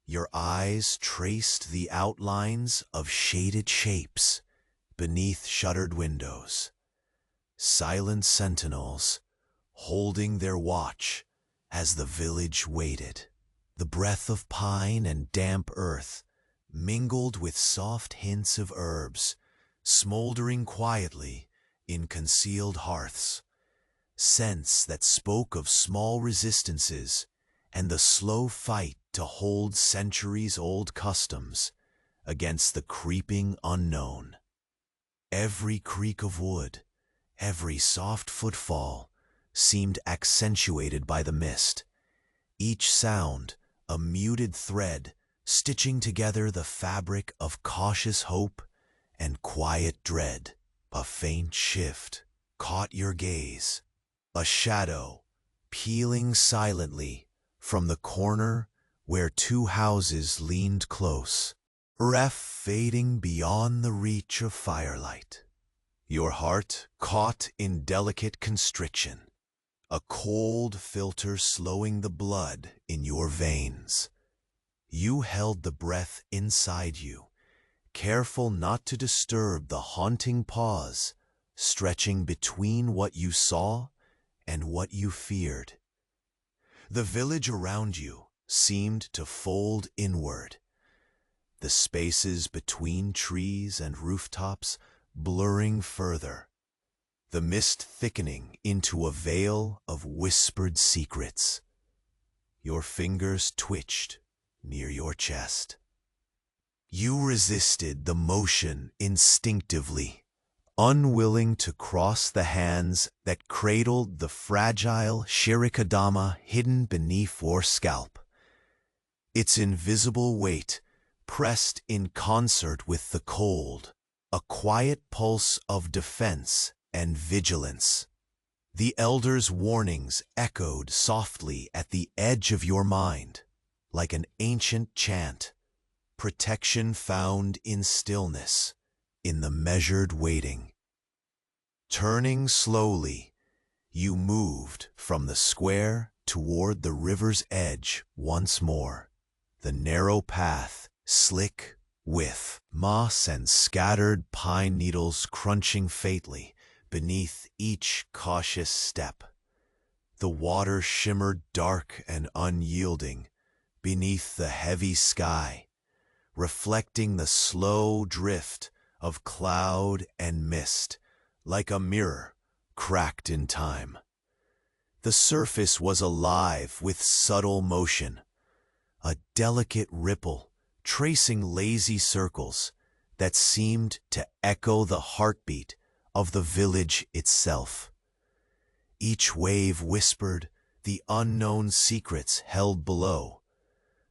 Your eyes traced the outlines of shaded shapes beneath shuttered windows, silent sentinels holding their watch as the village waited. The breath of pine and damp earth mingled with soft hints of herbs, smoldering quietly in concealed hearths, scents that spoke of small resistances and the slow fight to hold centuries-old customs against the creeping unknown. Every creak of wood, every soft footfall seemed accentuated by the mist, each sound a muted thread stitching together the fabric of cautious hope and quiet dread. A faint shift caught your gaze, a shadow peeling silently from the corner where two houses leaned close, ref fading beyond the reach of firelight. Your heart caught in delicate constriction, a cold filter slowing the blood in your veins. You held the breath inside you, careful not to disturb the haunting pause stretching between what you saw and what you feared. The village around you seemed to fold inward, the spaces between trees and rooftops blurring further, the mist thickening into a veil of whispered secrets. Your fingers twitched near your chest. You resisted the motion instinctively, unwilling to cross the hands that cradled the fragile shirikadama hidden beneath your scalp. Its invisible weight pressed in concert with the cold, a quiet pulse of defense and vigilance. The elder's warnings echoed softly at the edge of your mind, like an ancient chant, protection found in stillness, in the measured waiting. Turning slowly, You moved from the square toward the river's edge once more. The narrow path, slick with moss and scattered pine needles crunching faintly beneath each cautious step. The water shimmered dark and unyielding beneath the heavy sky, reflecting the slow drift of cloud and mist like a mirror cracked in time. The surface was alive with subtle motion, a delicate ripple tracing lazy circles that seemed to echo the heartbeat of the village itself. Each wave whispered the unknown secrets held below,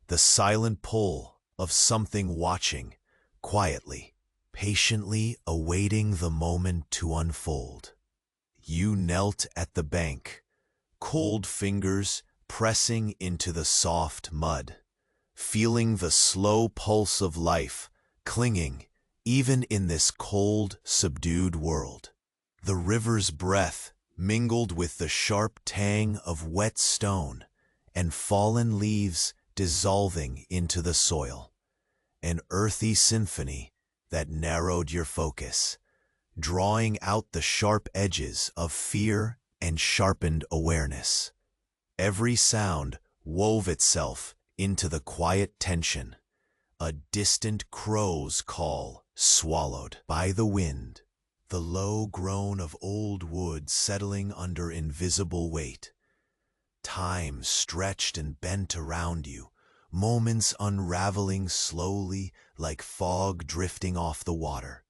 the silent pull of something watching, quietly, patiently awaiting the moment to unfold. You knelt at the bank, cold fingers pressing into the soft mud, feeling the slow pulse of life clinging even in this cold, subdued world. The river's breath mingled with the sharp tang of wet stone and fallen leaves dissolving into the soil, an earthy symphony that narrowed your focus, drawing out the sharp edges of fear and sharpened awareness. Every sound wove itself into the quiet tension, a distant crow's call swallowed by the wind, the low groan of old wood settling under invisible weight. Time stretched and bent around you, moments unraveling slowly like fog drifting off the water.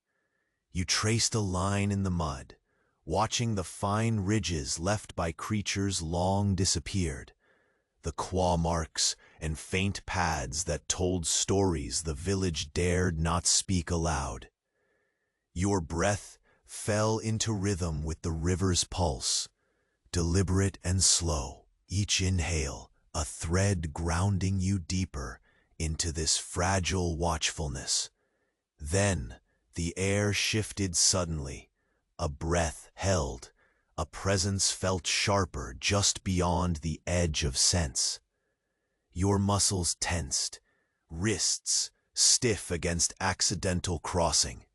You traced a line in the mud, watching the fine ridges left by creatures long disappeared, the claw marks and faint pads that told stories the village dared not speak aloud. Your breath fell into rhythm with the river's pulse, deliberate and slow, each inhale a thread grounding you deeper into this fragile watchfulness. Then the air shifted suddenly, a breath held, a presence felt sharper just beyond the edge of sense. Your muscles tensed, wrists stiff against accidental crossing,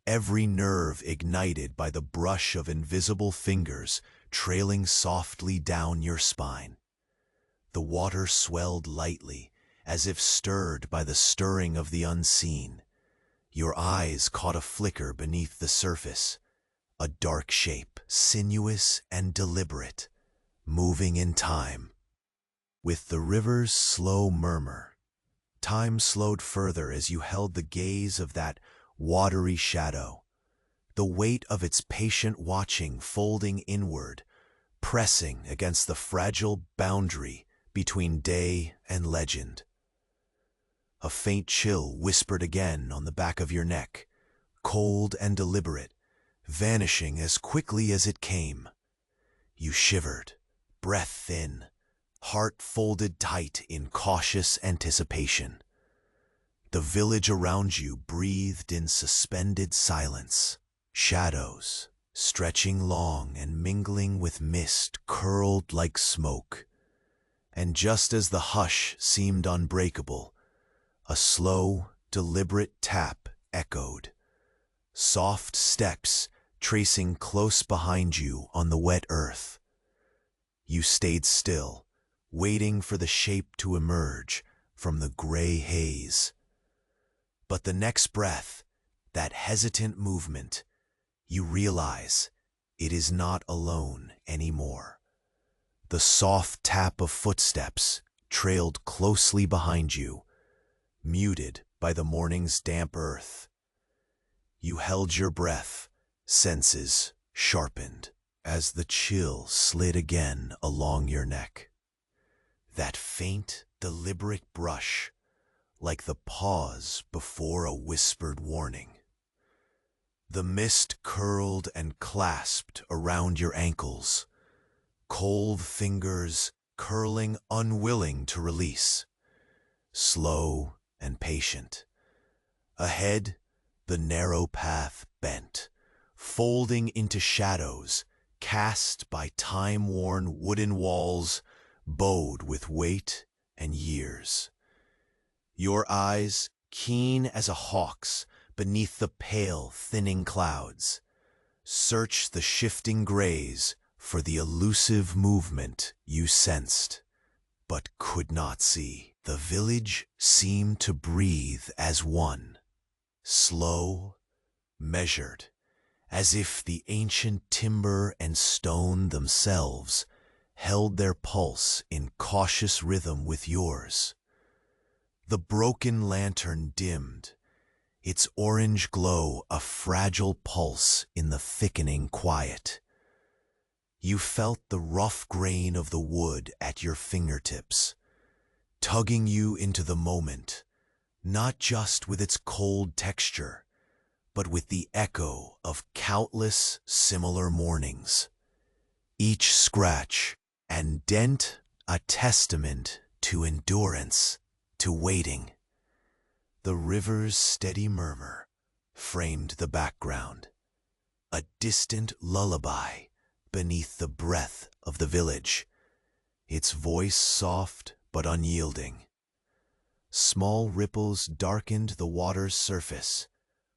every nerve ignited by the brush of invisible fingers trailing softly down your spine. The water swelled lightly, as if stirred by the stirring of the unseen. Your eyes caught a flicker beneath the surface, a dark shape, sinuous and deliberate, moving in time. With the river's slow murmur, time slowed further as you held the gaze of that watery shadow, the weight of its patient watching folding inward, pressing against the fragile boundary between day and legend. A faint chill whispered again on the back of your neck, cold and deliberate, vanishing as quickly as it came. You shivered, breath thin, heart folded tight in cautious anticipation. The village around you breathed in suspended silence. Shadows, stretching long and mingling with mist, curled like smoke. And just as the hush seemed unbreakable, a slow, deliberate tap echoed. Soft steps tracing close behind you on the wet earth. You stayed still, waiting for the shape to emerge from the gray haze. But the next breath, that hesitant movement, you realize it is not alone anymore. The soft tap of footsteps trailed closely behind you, muted by the morning's damp earth. You held your breath, senses sharpened, as the chill slid again along your neck. That faint, deliberate brush, like the pause before a whispered warning. The mist curled and clasped around your ankles, cold fingers curling unwilling to release. Slow and patient. Ahead, the narrow path bent, folding into shadows, cast by time-worn wooden walls, bowed with weight and years. Your eyes, keen as a hawk's beneath the pale, thinning clouds, search the shifting grays for the elusive movement you sensed, but could not see. The village seemed to breathe as one, slow, measured, as if the ancient timber and stone themselves held their pulse in cautious rhythm with yours. The broken lantern dimmed, its orange glow a fragile pulse in the thickening quiet. You felt the rough grain of the wood at your fingertips, tugging you into the moment, not just with its cold texture, but with the echo of countless similar mornings. Each scratch and dent a testament to endurance, to waiting. The river's steady murmur framed the background, a distant lullaby beneath the breath of the village, its voice soft but unyielding. Small ripples darkened the water's surface,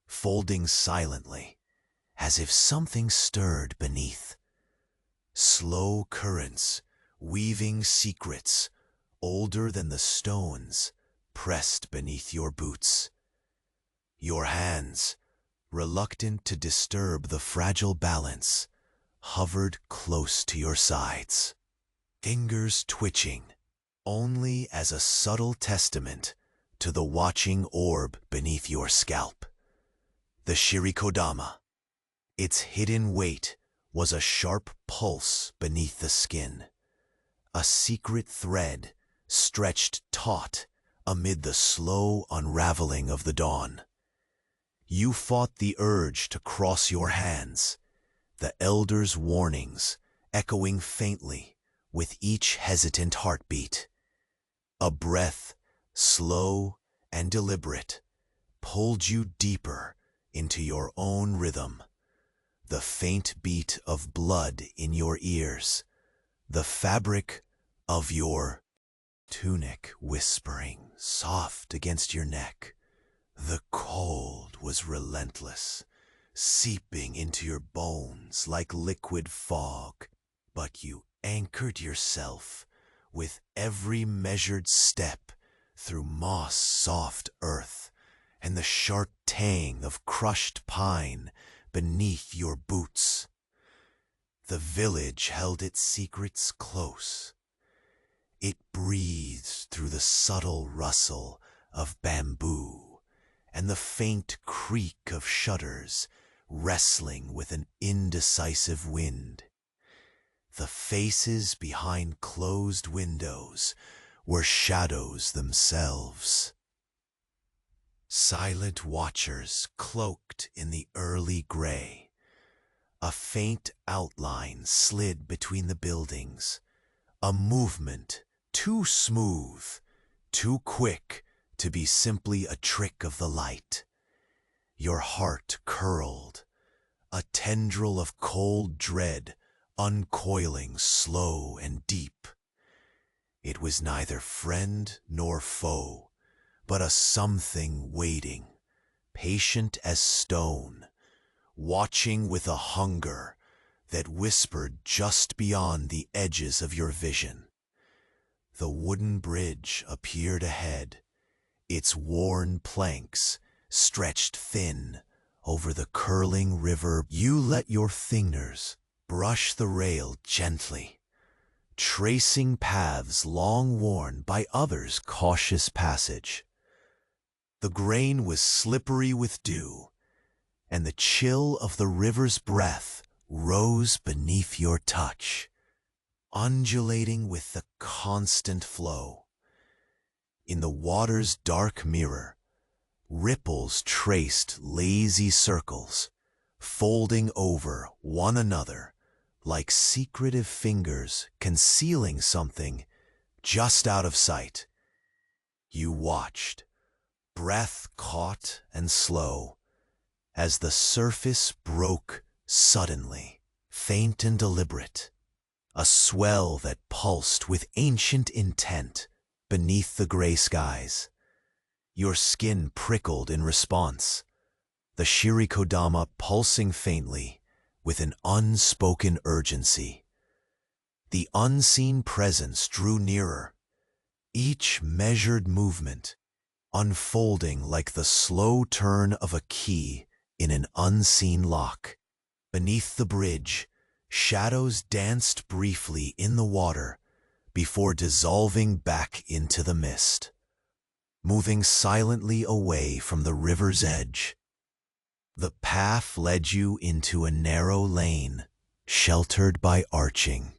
folding silently, as if something stirred beneath. Slow currents, weaving secrets, older than the stones, pressed beneath your boots. Your hands, reluctant to disturb the fragile balance, hovered close to your sides. Fingers twitching, only as a subtle testament to the watching orb beneath your scalp. The shirikodama. Its hidden weight was a sharp pulse beneath the skin, a secret thread stretched taut amid the slow unraveling of the dawn. You fought the urge to cross your hands, the elder's warnings echoing faintly with each hesitant heartbeat. A breath, slow and deliberate, pulled you deeper into your own rhythm, the faint beat of blood in your ears, the fabric of your tunic whispering soft against your neck. The cold was relentless, seeping into your bones like liquid fog, but you anchored yourself with every measured step through moss-soft earth and the sharp tang of crushed pine beneath your boots. The village held its secrets close. It breathed through the subtle rustle of bamboo and the faint creak of shutters wrestling with an indecisive wind. The faces behind closed windows were shadows themselves. Silent watchers cloaked in the early gray. A faint outline slid between the buildings, a movement too smooth, too quick to be simply a trick of the light. Your heart curled, a tendril of cold dread uncoiling slow and deep. It was neither friend nor foe, but a something waiting, patient as stone, watching with a hunger that whispered just beyond the edges of your vision. The wooden bridge appeared ahead, its worn planks stretched thin over the curling river. You let your fingers brush the rail gently, tracing paths long worn by others' cautious passage. The grain was slippery with dew, and the chill of the river's breath rose beneath your touch, undulating with the constant flow. In the water's dark mirror, ripples traced lazy circles, folding over one another like secretive fingers concealing something just out of sight. You watched, breath caught and slow, as the surface broke suddenly, faint and deliberate, a swell that pulsed with ancient intent beneath the gray skies. Your skin prickled in response, the shirikodama pulsing faintly with an unspoken urgency. The unseen presence drew nearer, each measured movement unfolding like the slow turn of a key in an unseen lock. Beneath the bridge, shadows danced briefly in the water before dissolving back into the mist, moving silently away from the river's edge. The path led you into a narrow lane, sheltered by arching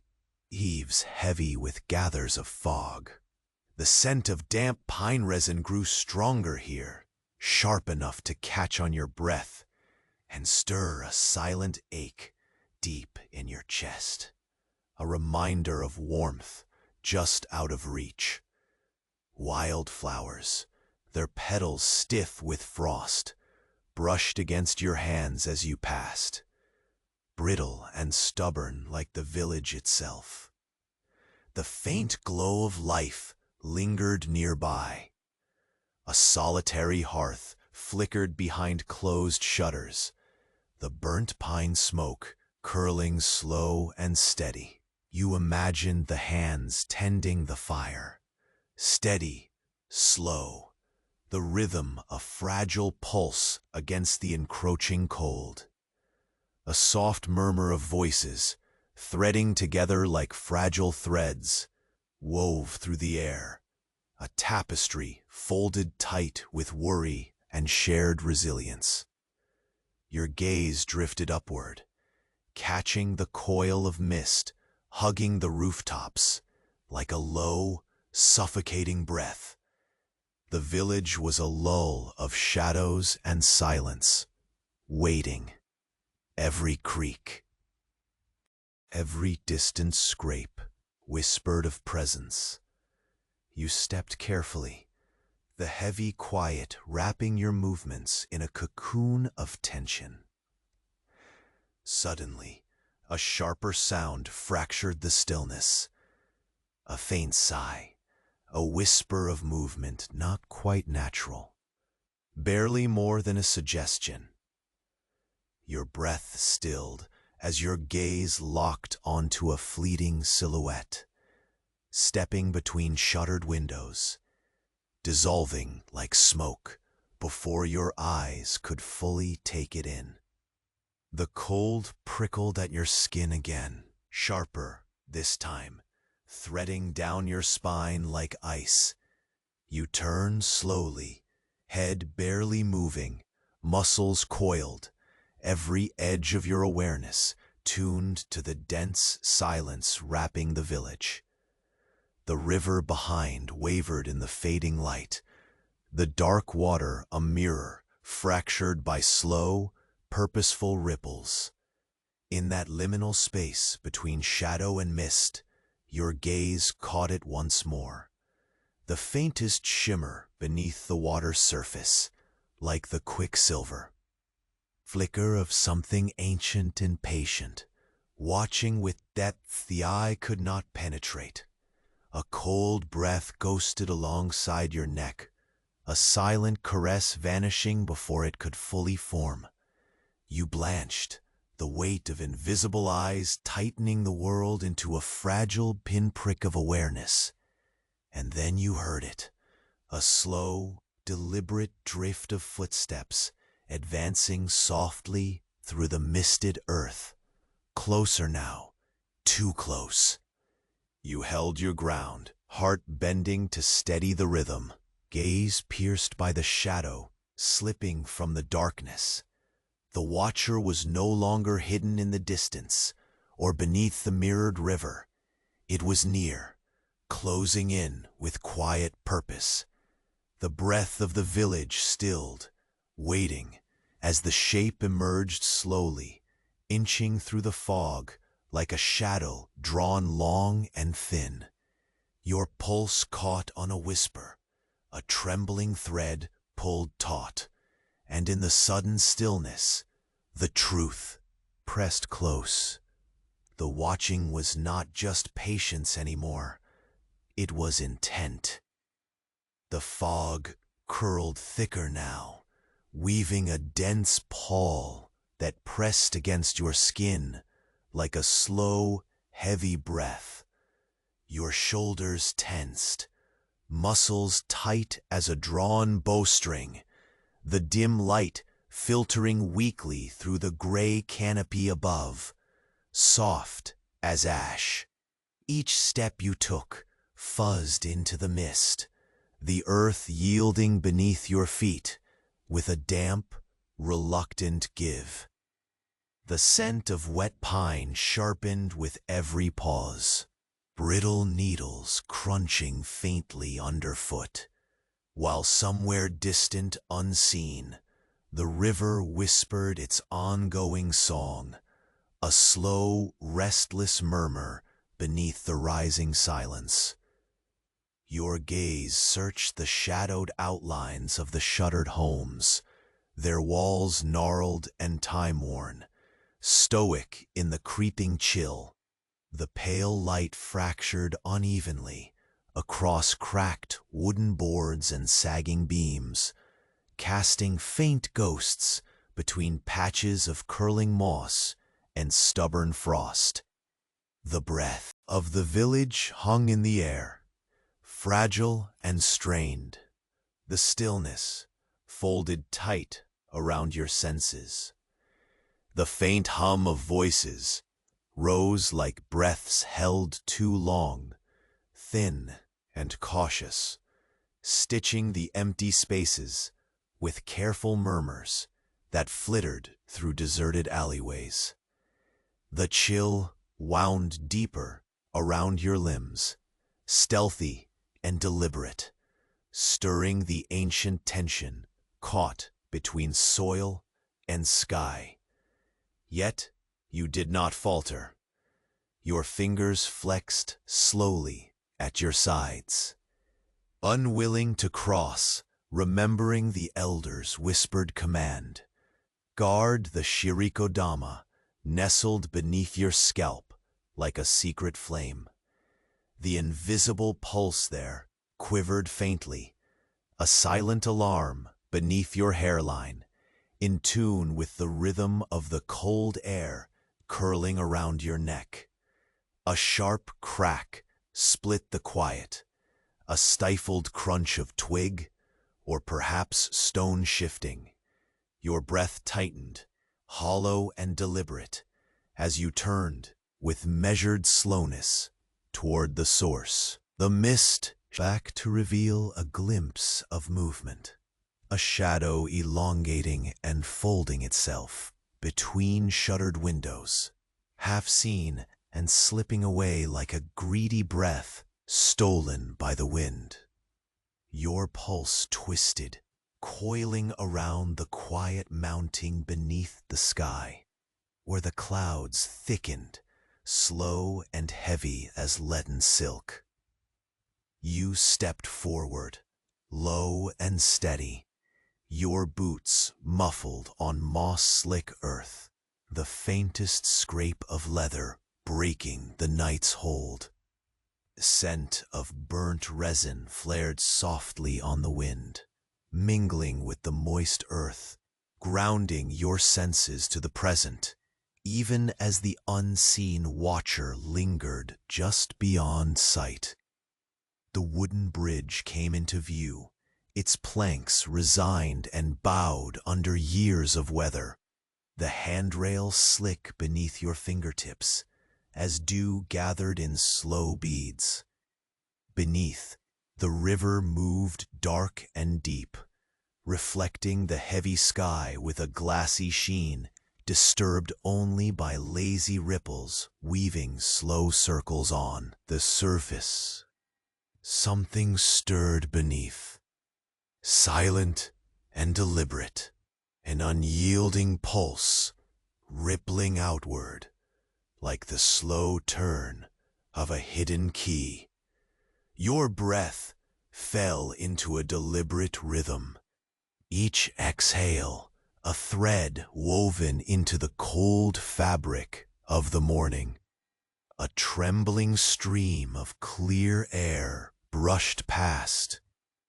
eaves heavy with gathers of fog. The scent of damp pine resin grew stronger here, sharp enough to catch on your breath and stir a silent ache deep in your chest, a reminder of warmth just out of reach. Wildflowers, their petals stiff with frost, brushed against your hands as you passed, brittle and stubborn like the village itself. The faint glow of life lingered nearby. A solitary hearth flickered behind closed shutters, the burnt pine smoke curling slow and steady. You imagined the hands tending the fire, steady, slow, the rhythm a fragile pulse against the encroaching cold. A soft murmur of voices, threading together like fragile threads, wove through the air, a tapestry folded tight with worry and shared resilience. Your gaze drifted upward, catching the coil of mist hugging the rooftops like a low, suffocating breath. The village was a lull of shadows and silence, waiting. Every creak, every distant scrape whispered of presence. You stepped carefully, the heavy quiet wrapping your movements in a cocoon of tension. Suddenly, a sharper sound fractured the stillness. A faint sigh, a whisper of movement not quite natural, barely more than a suggestion. Your breath stilled as your gaze locked onto a fleeting silhouette, stepping between shuttered windows, dissolving like smoke before your eyes could fully take it in. The cold prickled at your skin again, sharper this time, threading down your spine like ice. You turned slowly, head barely moving, muscles coiled, every edge of your awareness tuned to the dense silence wrapping the village. The river behind wavered in the fading light, the dark water a mirror fractured by slow, purposeful ripples. In that liminal space between shadow and mist, your gaze caught it once more. The faintest shimmer beneath the water's surface, like the quicksilver flicker of something ancient and patient, watching with depth the eye could not penetrate. A cold breath ghosted alongside your neck, a silent caress vanishing before it could fully form. You blanched, the weight of invisible eyes tightening the world into a fragile pinprick of awareness. And then you heard it, a slow, deliberate drift of footsteps, advancing softly through the misted earth. Closer now, too close. You held your ground, heart bending to steady the rhythm, gaze pierced by the shadow slipping from the darkness. The watcher was no longer hidden in the distance or beneath the mirrored river. It was near, closing in with quiet purpose. The breath of the village stilled, waiting as the shape emerged slowly, inching through the fog like a shadow drawn long and thin. Your pulse caught on a whisper, a trembling thread pulled taut, and in the sudden stillness, the truth pressed close, The watching was not just patience anymore. It was intent. The fog curled thicker now, weaving a dense pall that pressed against your skin like a slow, heavy breath. Your shoulders tensed, muscles tight as a drawn bowstring, the dim light filtering weakly through the gray canopy above, soft as ash. Each step you took fuzzed into the mist, the earth yielding beneath your feet with a damp, reluctant give. The scent of wet pine sharpened with every pause, brittle needles crunching faintly underfoot, while somewhere distant, unseen, the river whispered its ongoing song, a slow, restless murmur beneath the rising silence. Your gaze searched the shadowed outlines of the shuttered homes, their walls gnarled and time-worn, stoic in the creeping chill. The pale light fractured unevenly across cracked wooden boards and sagging beams, casting faint ghosts between patches of curling moss and stubborn frost. The breath of the village hung in the air, fragile and strained, the stillness folded tight around your senses. The faint hum of voices rose like breaths held too long, thin and cautious, stitching the empty spaces with careful murmurs that flittered through deserted alleyways. The chill wound deeper around your limbs, stealthy and deliberate, stirring the ancient tension caught between soil and sky. Yet you did not falter. Your fingers flexed slowly at your sides, unwilling to cross, remembering the elder's whispered command. Guard the shirikodama nestled beneath your scalp like a secret flame. The invisible pulse there quivered faintly, a silent alarm beneath your hairline, in tune with the rhythm of the cold air curling around your neck. A sharp crack split the quiet, a stifled crunch of twig, or perhaps stone shifting. Your breath tightened, hollow and deliberate, as you turned with measured slowness toward the source. The mist back to reveal a glimpse of movement, a shadow elongating and folding itself between shuttered windows, half seen and slipping away like a greedy breath stolen by the wind. Your pulse twisted, coiling around the quiet mounting beneath the sky, where the clouds thickened, slow and heavy as leaden silk. You stepped forward, low and steady, your boots muffled on moss-slick earth, the faintest scrape of leather breaking the night's hold. Scent of burnt resin flared softly on the wind, mingling with the moist earth, grounding your senses to the present, even as the unseen watcher lingered just beyond sight. The wooden bridge came into view, its planks resigned and bowed under years of weather, the handrail slick beneath your fingertips, as dew gathered in slow beads. Beneath, the river moved dark and deep, reflecting the heavy sky with a glassy sheen, disturbed only by lazy ripples weaving slow circles on the surface. Something stirred beneath, silent and deliberate, an unyielding pulse rippling outward, like the slow turn of a hidden key. Your breath fell into a deliberate rhythm, each exhale a thread woven into the cold fabric of the morning. A trembling stream of clear air brushed past,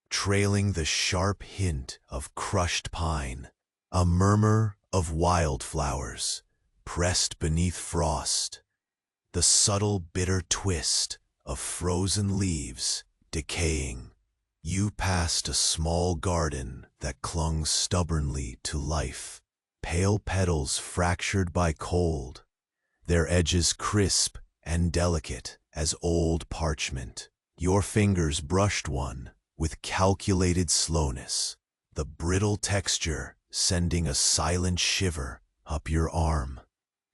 trailing the sharp hint of crushed pine, a murmur of wildflowers pressed beneath frost, the subtle bitter twist of frozen leaves decaying. You passed a small garden that clung stubbornly to life, pale petals fractured by cold, their edges crisp and delicate as old parchment. Your fingers brushed one with calculated slowness, the brittle texture sending a silent shiver up your arm.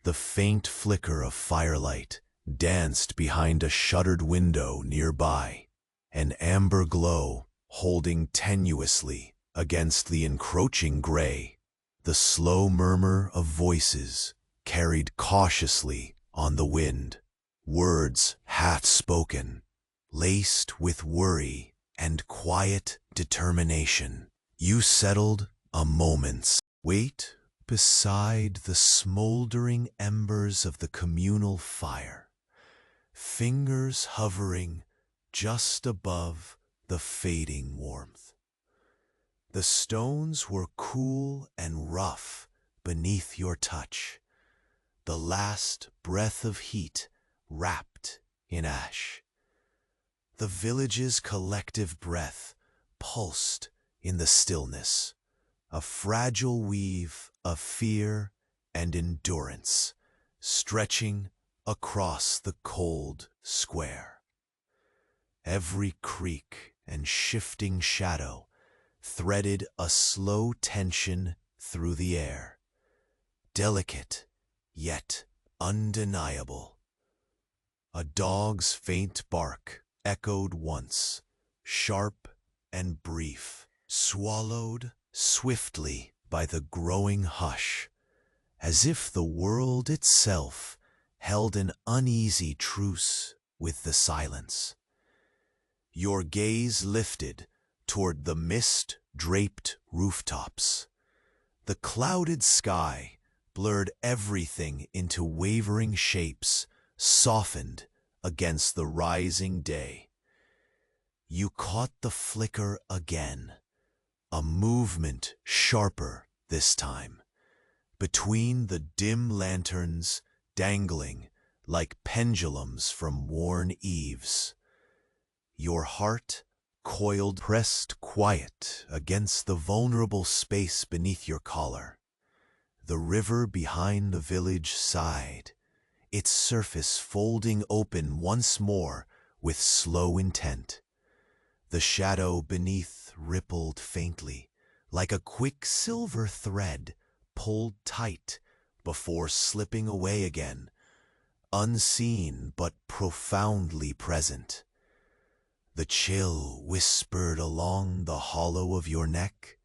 The faint flicker of firelight danced behind a shuttered window nearby, an amber glow holding tenuously against the encroaching gray. The slow murmur of voices carried cautiously on the wind, words half-spoken, laced with worry and quiet determination. You settled a moment's wait beside the smoldering embers of the communal fire, fingers hovering just above the fading warmth. The stones were cool and rough beneath your touch, the last breath of heat wrapped in ash. The village's collective breath pulsed in the stillness, a fragile weave of fear and endurance stretching across the cold square. Every creak and shifting shadow threaded a slow tension through the air, delicate yet undeniable. A dog's faint bark echoed once, sharp and brief, swallowed swiftly by the growing hush, as if the world itself held an uneasy truce with the silence. Your gaze lifted toward the mist-draped rooftops. The clouded sky blurred everything into wavering shapes, softened against the rising day. You caught the flicker again, a movement sharper this time, between the dim lanterns dangling like pendulums from worn eaves. Your heart coiled, pressed quiet against the vulnerable space beneath your collar. The river behind the village sighed, its surface folding open once more with slow intent. The shadow beneath rippled faintly, like a quick silver thread pulled tight before slipping away again, unseen but profoundly present. The chill whispered along the hollow of your neck,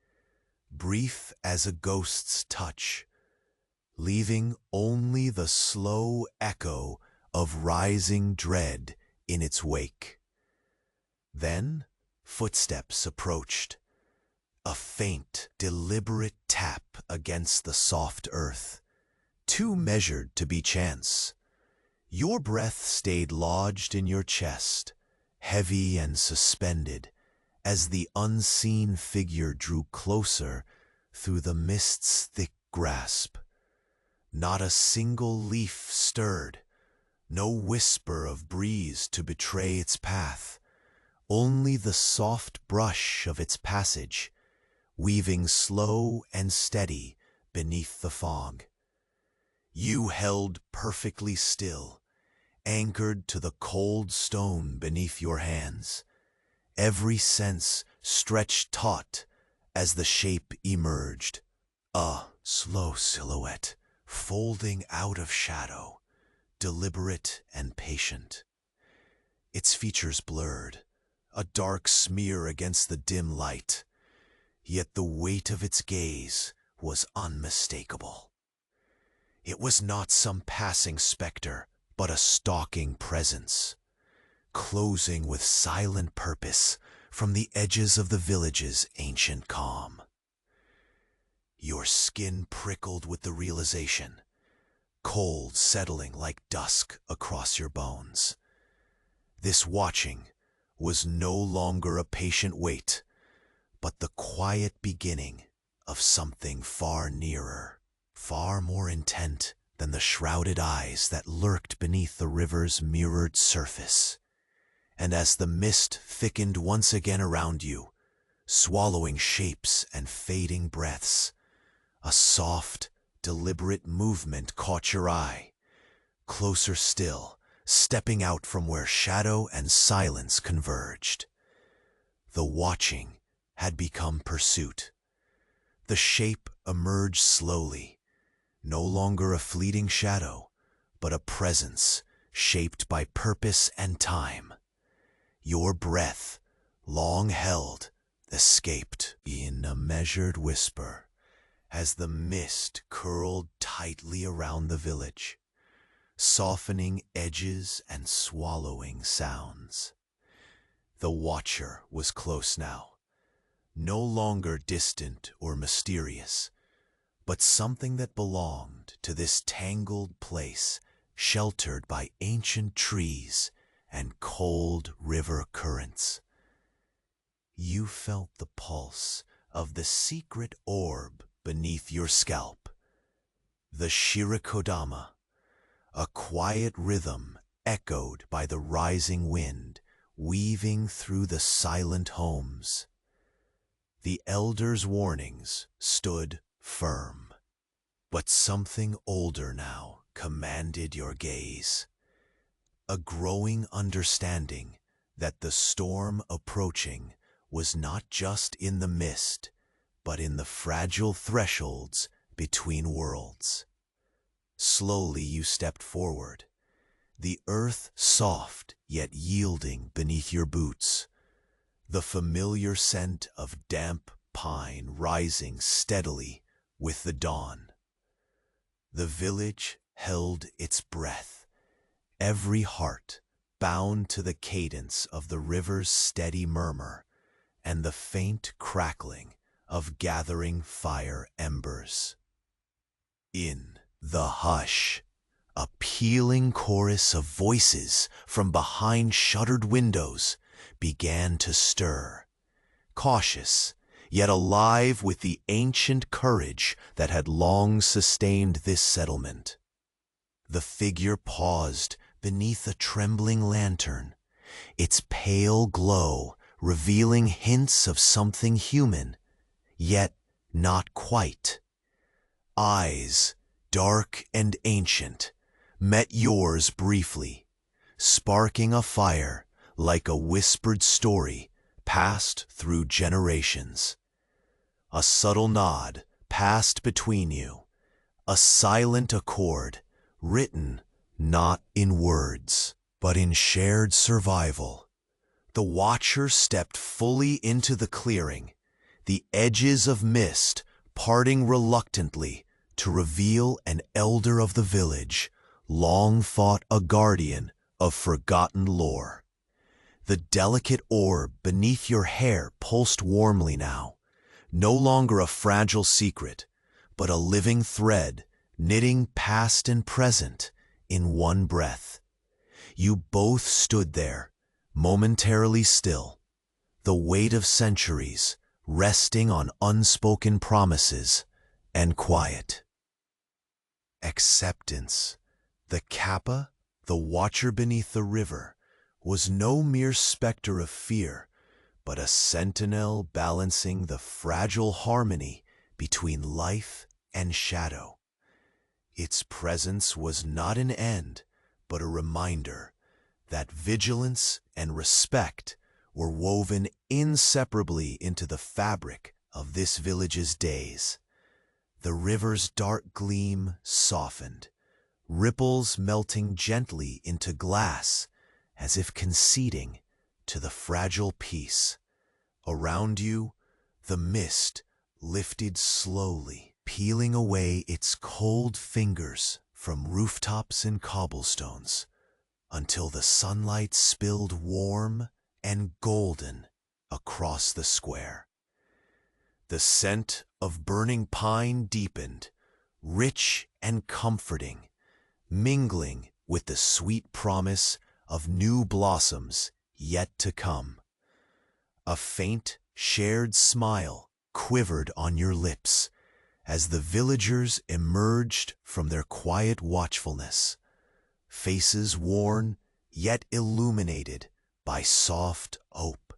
brief as a ghost's touch, leaving only the slow echo of rising dread in its wake. Then footsteps approached, a faint, deliberate tap against the soft earth, too measured to be chance. Your breath stayed lodged in your chest, heavy and suspended, as the unseen figure drew closer through the mist's thick grasp. Not a single leaf stirred, no whisper of breeze to betray its path, only the soft brush of its passage, weaving slow and steady beneath the fog. You held perfectly still, anchored to the cold stone beneath your hands, every sense stretched taut as the shape emerged, a slow silhouette folding out of shadow, deliberate and patient. Its features blurred, a dark smear against the dim light, yet the weight of its gaze was unmistakable. It was not some passing specter, but a stalking presence, closing with silent purpose from the edges of the village's ancient calm. Your skin prickled with the realization. cold settling like dusk across your bones. This watching was no longer a patient wait, but the quiet beginning of something far nearer, far more intent than the shrouded eyes that lurked beneath the river's mirrored surface. And as the mist thickened once again around you, swallowing shapes and fading breaths, a soft, deliberate movement caught your eye. Closer still, stepping out from where shadow and silence converged. The watching had become pursuit. The shape emerged slowly, no longer a fleeting shadow, but a presence shaped by purpose and time. Your breath, long held, escaped in a measured whisper as the mist curled tightly around the village, softening edges and swallowing sounds. The watcher was close now, no longer distant or mysterious, but something that belonged to this tangled place, sheltered by ancient trees and cold river currents. You felt the pulse of the secret orb beneath your scalp, the Shirikodama, a quiet rhythm echoed by the rising wind, weaving through the silent homes. The elders' warnings stood firm, but something older now commanded your gaze. A growing understanding that the storm approaching was not just in the mist, but in the fragile thresholds between worlds. Slowly you stepped forward, the earth soft yet yielding beneath your boots, the familiar scent of damp pine rising steadily with the dawn. The village held its breath, every heart bound to the cadence of the river's steady murmur and the faint crackling of gathering fire embers. In the hush, a pealing chorus of voices from behind shuttered windows began to stir, cautious, yet alive with the ancient courage that had long sustained this settlement. The figure paused beneath a trembling lantern, its pale glow revealing hints of something human, yet not quite. Eyes, dark and ancient, met yours briefly, sparking a fire like a whispered story passed through generations. A subtle nod passed between you, a silent accord written not in words, but in shared survival. The watcher stepped fully into the clearing, the edges of mist parting reluctantly to reveal an elder of the village, long thought a guardian of forgotten lore. The delicate orb beneath your hair pulsed warmly now, no longer a fragile secret, but a living thread knitting past and present in one breath. You both stood there, momentarily still, the weight of centuries resting on unspoken promises and quiet. Acceptance. The Kappa, the watcher beneath the river, was no mere specter of fear, but a sentinel balancing the fragile harmony between life and shadow. Its presence was not an end, but a reminder that vigilance and respect were woven inseparably into the fabric of this village's days. The river's dark gleam softened, ripples melting gently into glass as if conceding to the fragile peace. Around you, the mist lifted slowly, peeling away its cold fingers from rooftops and cobblestones, until the sunlight spilled warm and golden across the square. The scent of burning pine deepened, rich and comforting, mingling with the sweet promise of new blossoms yet to come. A faint, shared smile quivered on your lips as the villagers emerged from their quiet watchfulness, faces worn yet illuminated by soft hope,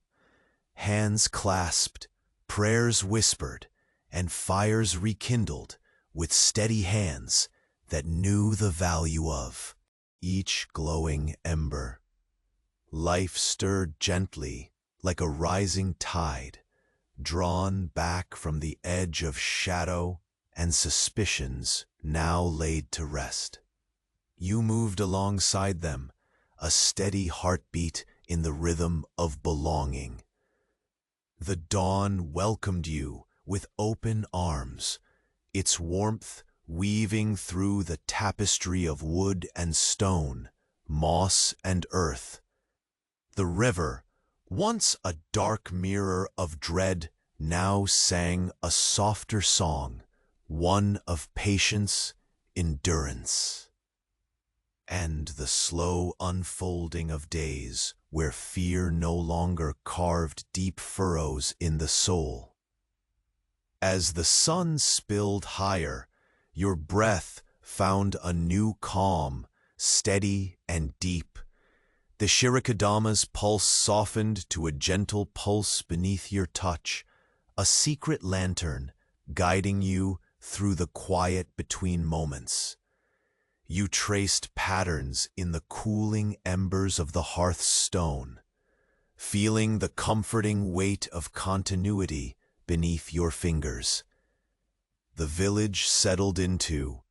hands clasped, prayers whispered, and fires rekindled with steady hands that knew the value of each glowing ember. Life stirred gently like a rising tide, drawn back from the edge of shadow and suspicions now laid to rest. You moved alongside them, a steady heartbeat in the rhythm of belonging. The dawn welcomed you with open arms, its warmth weaving through the tapestry of wood and stone, moss and earth. The river, once a dark mirror of dread, now sang a softer song, one of patience, endurance, and the slow unfolding of days where fear no longer carved deep furrows in the soul. As the sun spilled higher, your breath found a new calm, steady and deep. The Shirikadama's pulse softened to a gentle pulse beneath your touch, a secret lantern guiding you through the quiet between moments. You traced patterns in the cooling embers of the hearth's stone, feeling the comforting weight of continuity beneath your fingers. The village settled into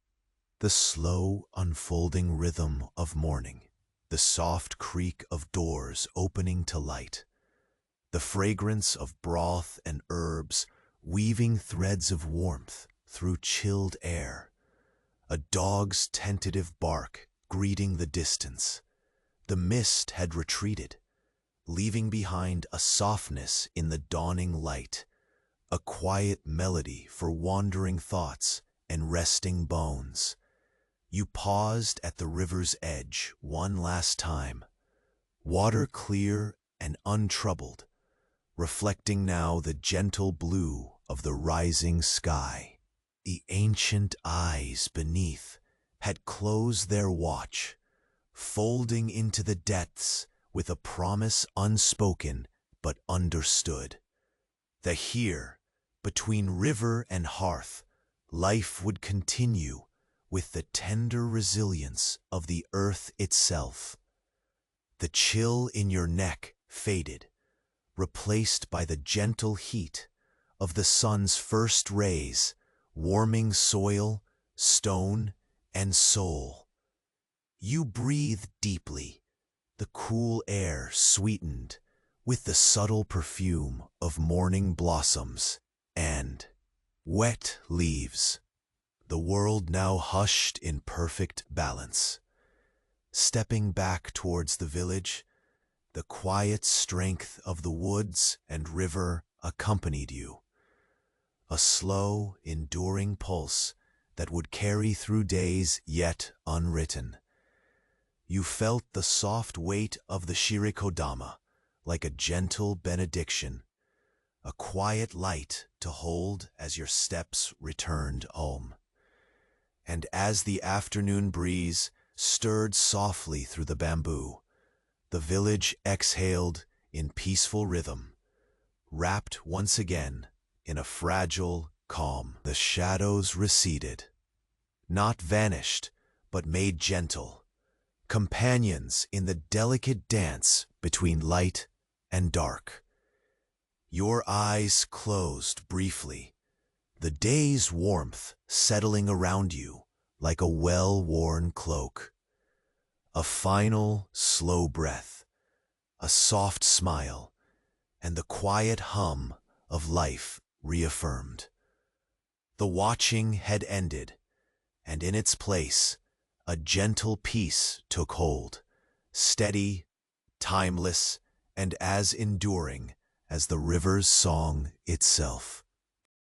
the slow unfolding rhythm of morning, the soft creak of doors opening to light, the fragrance of broth and herbs weaving threads of warmth through chilled air, a dog's tentative bark greeting the distance. The mist had retreated, leaving behind a softness in the dawning light, a quiet melody for wandering thoughts and resting bones. You paused at the river's edge one last time, water clear and untroubled, reflecting now the gentle blue of the rising sky. The ancient eyes beneath had closed their watch, folding into the depths with a promise unspoken but understood. That here, between river and hearth, life would continue with the tender resilience of the earth itself. The chill in your neck faded, replaced by the gentle heat of the sun's first rays, warming soil, stone, and soul. You breathed deeply, the cool air sweetened with the subtle perfume of morning blossoms and wet leaves. The world now hushed in perfect balance. Stepping back towards the village, the quiet strength of the woods and river accompanied you. A slow, enduring pulse that would carry through days yet unwritten. You felt the soft weight of the Shirikodama like a gentle benediction, a quiet light to hold as your steps returned home. And as the afternoon breeze stirred softly through the bamboo, the village exhaled in peaceful rhythm, wrapped once again in a fragile calm. The shadows receded, not vanished, but made gentle, companions in the delicate dance between light and dark. Your eyes closed briefly, the day's warmth settling around you like a well-worn cloak. A final, slow breath, a soft smile, and the quiet hum of life reaffirmed. The watching had ended, and in its place, a gentle peace took hold, steady, timeless, and as enduring as the river's song itself.